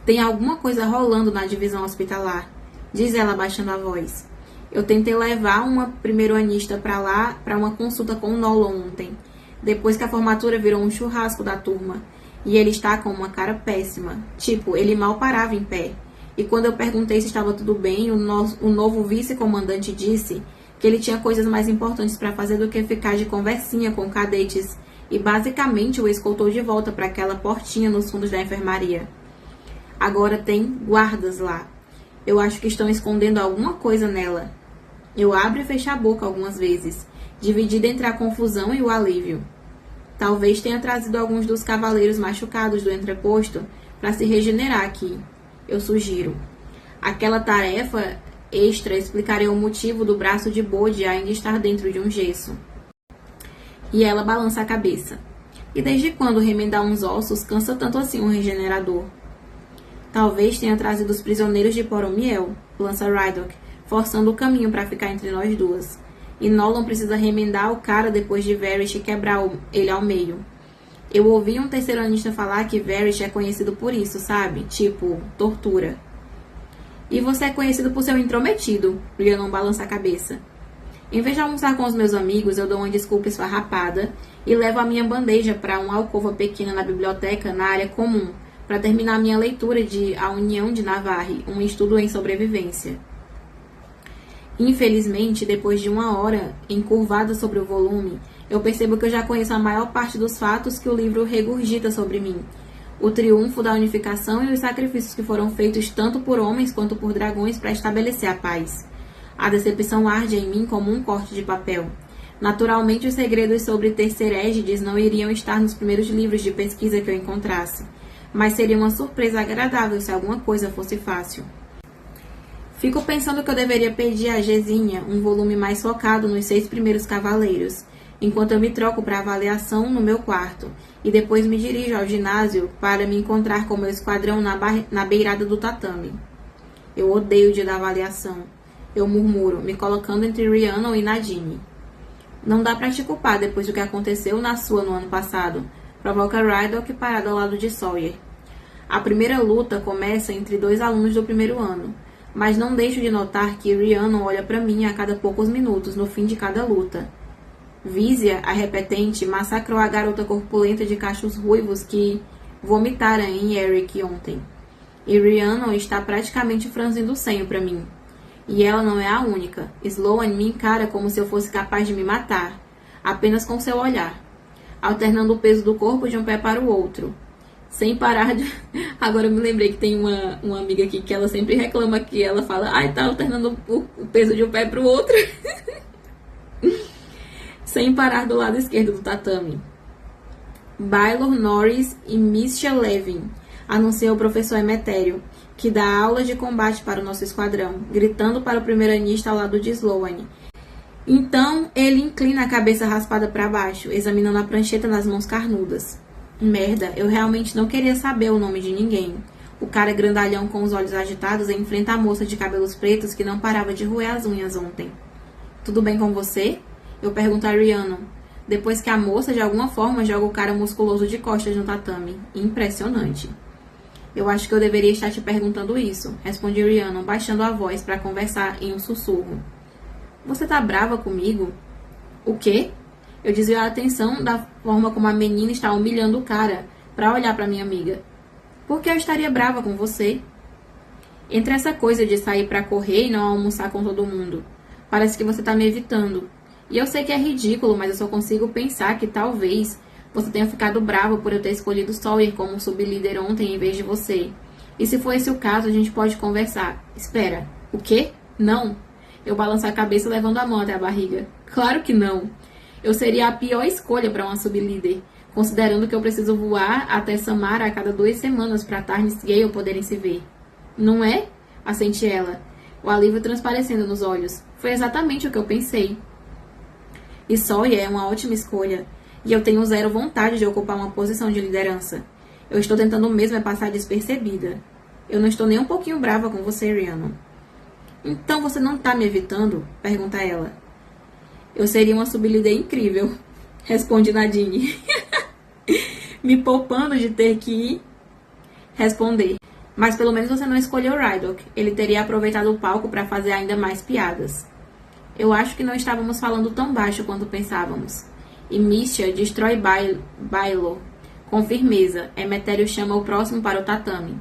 Tem alguma coisa rolando na divisão hospitalar, diz ela abaixando a voz. Eu tentei levar uma primeiro-anista para lá para uma consulta com o Nolan ontem, depois que a formatura virou um churrasco da turma. E ele está com uma cara péssima. Tipo, ele mal parava em pé. E quando eu perguntei se estava tudo bem, o novo vice-comandante disse que ele tinha coisas mais importantes para fazer do que ficar de conversinha com cadetes e basicamente o escoltou de volta para aquela portinha nos fundos da enfermaria. Agora tem guardas lá. Eu acho que estão escondendo alguma coisa nela. Eu abro e fecho a boca algumas vezes, dividida entre a confusão e o alívio. Talvez tenha trazido alguns dos cavaleiros machucados do entreposto para se regenerar aqui. Eu sugiro. Aquela tarefa extra explicaria o motivo do braço de Bode ainda estar dentro de um gesso. E ela balança a cabeça. E desde quando remendar uns ossos cansa tanto assim um regenerador? Talvez tenha trazido os prisioneiros de Poromiel, lança Rydok, forçando o caminho para ficar entre nós duas. E Nolan precisa remendar o cara depois de Varys quebrar ele ao meio. Eu ouvi um terceiro-anista falar que Varys é conhecido por isso, sabe? Tipo, tortura. E você é conhecido por ser um intrometido, Rhiannon balança a cabeça. Em vez de almoçar com os meus amigos, eu dou uma desculpa esfarrapada e levo a minha bandeja para uma alcova pequena na biblioteca na área comum, para terminar minha leitura de A União de Navarre, um estudo em sobrevivência. Infelizmente, depois de uma hora encurvada sobre o volume, Eu percebo que eu já conheço a maior parte dos fatos que o livro regurgita sobre mim. O triunfo da unificação e os sacrifícios que foram feitos tanto por homens quanto por dragões para estabelecer a paz. A decepção arde em mim como um corte de papel. Naturalmente, os segredos sobre Tercerégides não iriam estar nos primeiros livros de pesquisa que eu encontrasse, mas seria uma surpresa agradável se alguma coisa fosse fácil. Fico pensando que eu deveria pedir a Gesinha um volume mais focado nos 6 primeiros cavaleiros, enquanto eu me troco para avaliação no meu quarto, e depois me dirijo ao ginásio para me encontrar com meu esquadrão na beirada do tatame. Eu odeio o dia da avaliação. Eu murmuro, me colocando entre Rhiannon e Nadine. Não dá pra te culpar depois do que aconteceu na sua no ano passado, provoca Rydok parado ao lado de Sawyer. A primeira luta começa entre 2 alunos do primeiro ano, mas não deixo de notar que Rhiannon olha pra mim a cada poucos minutos no fim de cada luta. Vizia, a repetente, massacrou a garota corpulenta de cachos ruivos que vomitara em Eric ontem. E Rhiannon está praticamente franzindo o senho pra mim. E ela não é a única. Sloane me encara como se eu fosse capaz de me matar, apenas com seu olhar, alternando o peso do corpo de um pé para o outro, sem parar de... Agora eu me lembrei que tem uma amiga aqui que ela sempre reclama que ela fala, ai, tá alternando o peso de um pé para o outro. Sem parar do lado esquerdo do tatame. Baylor Norris e Misha Levin, anunciou o professor Emetério, que dá aulas de combate para o nosso esquadrão, gritando para o primeiro-anista ao lado de Sloane. Então, ele inclina a cabeça raspada para baixo, examinando a prancheta nas mãos carnudas. Merda, eu realmente não queria saber o nome de ninguém. O cara grandalhão com os olhos agitados enfrenta a moça de cabelos pretos que não parava de roer as unhas ontem. Tudo bem com você? Eu pergunto a Rhiannon, depois que a moça de alguma forma joga o cara musculoso de costas no tatame. Impressionante. Eu acho que eu deveria estar te perguntando isso, responde Rhiannon, baixando a voz para conversar em um sussurro. Você tá brava comigo? O quê? Eu desvio a atenção da forma como a menina está humilhando o cara para olhar para minha amiga. Por que eu estaria brava com você? Entre essa coisa de sair para correr e não almoçar com todo mundo, parece que você tá me evitando. E eu sei que é ridículo, mas eu só consigo pensar que talvez você tenha ficado bravo por eu ter escolhido Sawyer como sublíder ontem em vez de você. E se for esse o caso, a gente pode conversar. Espera, o quê? Não. Eu balanço a cabeça levando a mão até a barriga. Claro que não. Eu seria a pior escolha para uma sublíder, considerando que eu preciso voar até Samara a cada 2 semanas para Tarnis e Gale poderem se ver. Não é? Assente ela, o alívio transparecendo nos olhos. Foi exatamente o que eu pensei. E Sawyer é uma ótima escolha. E eu tenho zero vontade de ocupar uma posição de liderança. Eu estou tentando mesmo é passar despercebida. Eu não estou nem um pouquinho brava com você, Rhiannon. Então você não está me evitando? Pergunta ela. Eu seria uma sublíder incrível, responde Nadine. Me poupando de ter que responder. Mas pelo menos você não escolheu Rydok. Ele teria aproveitado o palco para fazer ainda mais piadas. Eu acho que não estávamos falando tão baixo quanto pensávamos. E Misha destrói Baylor com firmeza. Emetério chama o próximo para o tatame.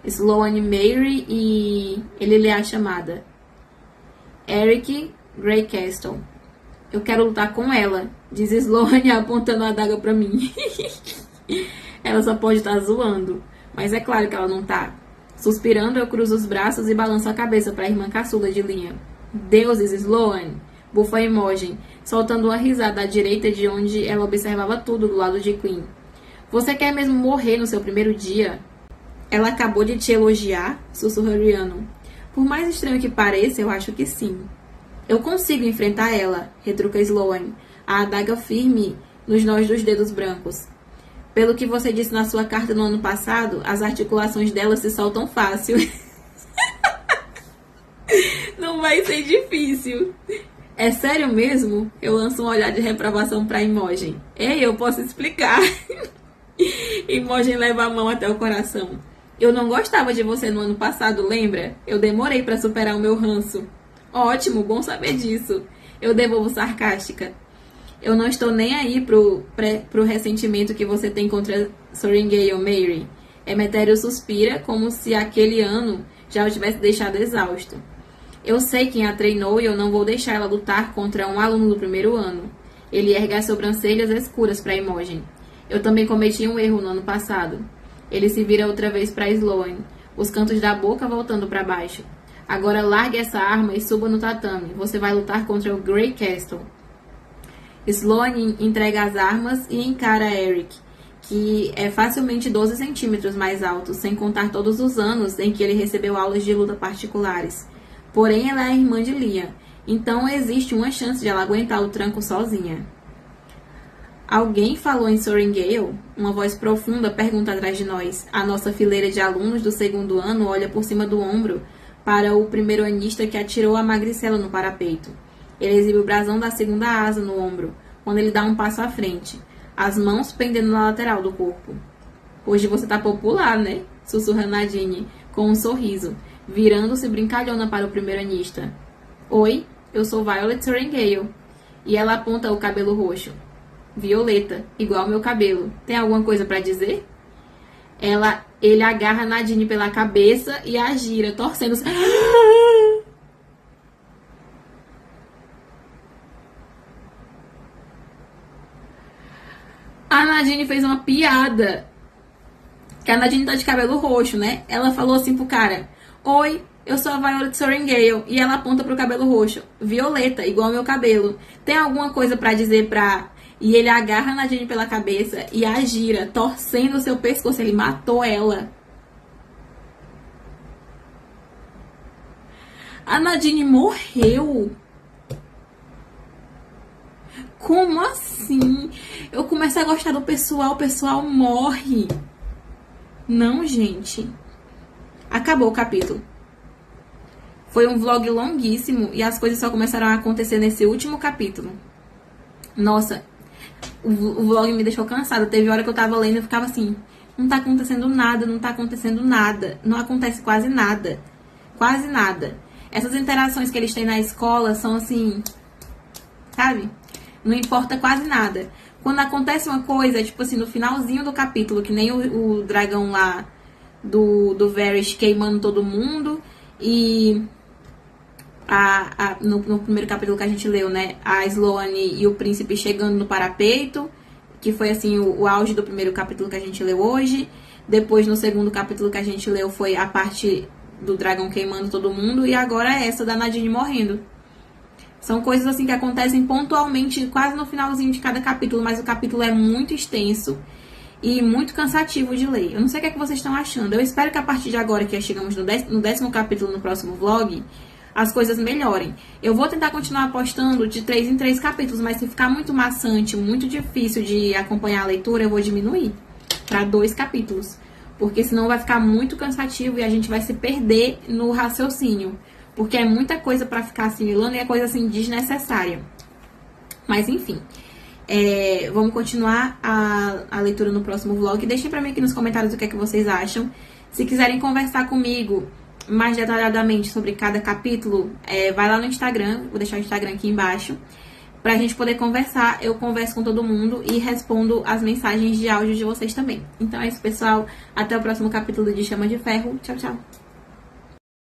Sloane Mary e... ele lê a chamada. Eric Greycastle. Eu quero lutar com ela, diz Sloane apontando a adaga para mim. Ela só pode estar zoando, mas é claro que ela não tá. Suspirando, eu cruzo os braços e balanço a cabeça para a irmã caçula de linha. Deuses, Sloane! Bufa Imogen, soltando uma risada à direita de onde ela observava tudo do lado de Queen. Você quer mesmo morrer no seu primeiro dia? Ela acabou de te elogiar? Sussurra Rhiannon. Por mais estranho que pareça, eu acho que sim. Eu consigo enfrentar ela, retruca Sloane, a adaga firme nos nós dos dedos brancos. Pelo que você disse na sua carta no ano passado, as articulações dela se soltam fácil. Não vai ser difícil. É sério mesmo? Eu lanço um olhar de reprovação para Imogen. Ei, eu posso explicar. Imogen leva a mão até o coração. Eu não gostava de você no ano passado, lembra? Eu demorei para superar o meu ranço. Ótimo, bom saber disso. Eu devolvo sarcástica. Eu não estou nem aí pro ressentimento que você tem contra Sorengale Mary. Emetério suspira como se aquele ano já o tivesse deixado exausto. Eu sei quem a treinou e eu não vou deixar ela lutar contra um aluno do primeiro ano. Ele ergue as sobrancelhas escuras para Imogen. Eu também cometi um erro no ano passado. Ele se vira outra vez para Sloane, os cantos da boca voltando para baixo. Agora largue essa arma e suba no tatame. Você vai lutar contra o Grey Castle. Sloane entrega as armas e encara Eric, que é facilmente 12 centímetros mais alto, sem contar todos os anos em que ele recebeu aulas de luta particulares. Porém, ela é a irmã de Liam, então existe uma chance de ela aguentar o tranco sozinha. Alguém falou em Sorengale? Uma voz profunda pergunta atrás de nós. A nossa fileira de alunos do segundo ano olha por cima do ombro para o primeiro-anista que atirou a magricela no parapeito. Ele exibe o brasão da segunda asa no ombro, quando ele dá um passo à frente, as mãos pendendo na lateral do corpo. Hoje você tá popular, né? Sussurra Nadine, com um sorriso, virando-se brincalhona para o primeiro-anista. Oi, eu sou Violet Sorengale. E ela aponta o cabelo roxo. Violeta, igual meu cabelo. Tem alguma coisa para dizer? Ele agarra Nadine pela cabeça e a gira, torcendo-se. A Nadine fez uma piada. Que a Nadine tá de cabelo roxo, né? Ela falou assim pro cara: Oi, eu sou a Violet Sorengale. E ela aponta pro cabelo roxo. Violeta, igual meu cabelo. Tem alguma coisa pra dizer pra... E ele agarra a Nadine pela cabeça e a gira, torcendo o seu pescoço. Ele matou ela. A Nadine morreu. Como assim? Eu começo a gostar do pessoal, o pessoal morre. Não, gente. Acabou o capítulo. Foi um vlog longuíssimo e as coisas só começaram a acontecer nesse último capítulo. Nossa, o vlog me deixou cansada. Teve hora que eu tava lendo e eu ficava assim: não tá acontecendo nada, não tá acontecendo nada. Não acontece quase nada. Quase nada. Essas interações que eles têm na escola são assim, sabe? Não importa quase nada. Quando acontece uma coisa, tipo assim, no finalzinho do capítulo, que nem o dragão lá do Varys queimando todo mundo, e no primeiro capítulo que a gente leu, né, a Sloane e o príncipe chegando no parapeito, que foi assim o auge do primeiro capítulo que a gente leu hoje. Depois, no segundo capítulo que a gente leu, foi a parte do dragão queimando todo mundo, e agora é essa da Nadine morrendo. São coisas assim que acontecem pontualmente, quase no finalzinho de cada capítulo, mas o capítulo é muito extenso e muito cansativo de ler. Eu não sei o que é que vocês estão achando. Eu espero que a partir de agora, que chegamos no 10º capítulo no próximo vlog, as coisas melhorem. Eu vou tentar continuar postando de 3 em 3 capítulos, mas se ficar muito maçante, muito difícil de acompanhar a leitura, eu vou diminuir para 2 capítulos. Porque senão vai ficar muito cansativo e a gente vai se perder no raciocínio. Porque é muita coisa pra ficar assimilando e é coisa assim desnecessária. Mas enfim, vamos continuar a leitura no próximo vlog. Deixem pra mim aqui nos comentários o que é que vocês acham. Se quiserem conversar comigo mais detalhadamente sobre cada capítulo, vai lá no Instagram. Vou deixar o Instagram aqui embaixo. Pra gente poder conversar, eu converso com todo mundo e respondo as mensagens de áudio de vocês também. Então é isso, pessoal. Até o próximo capítulo de Chama de Ferro. Tchau, tchau.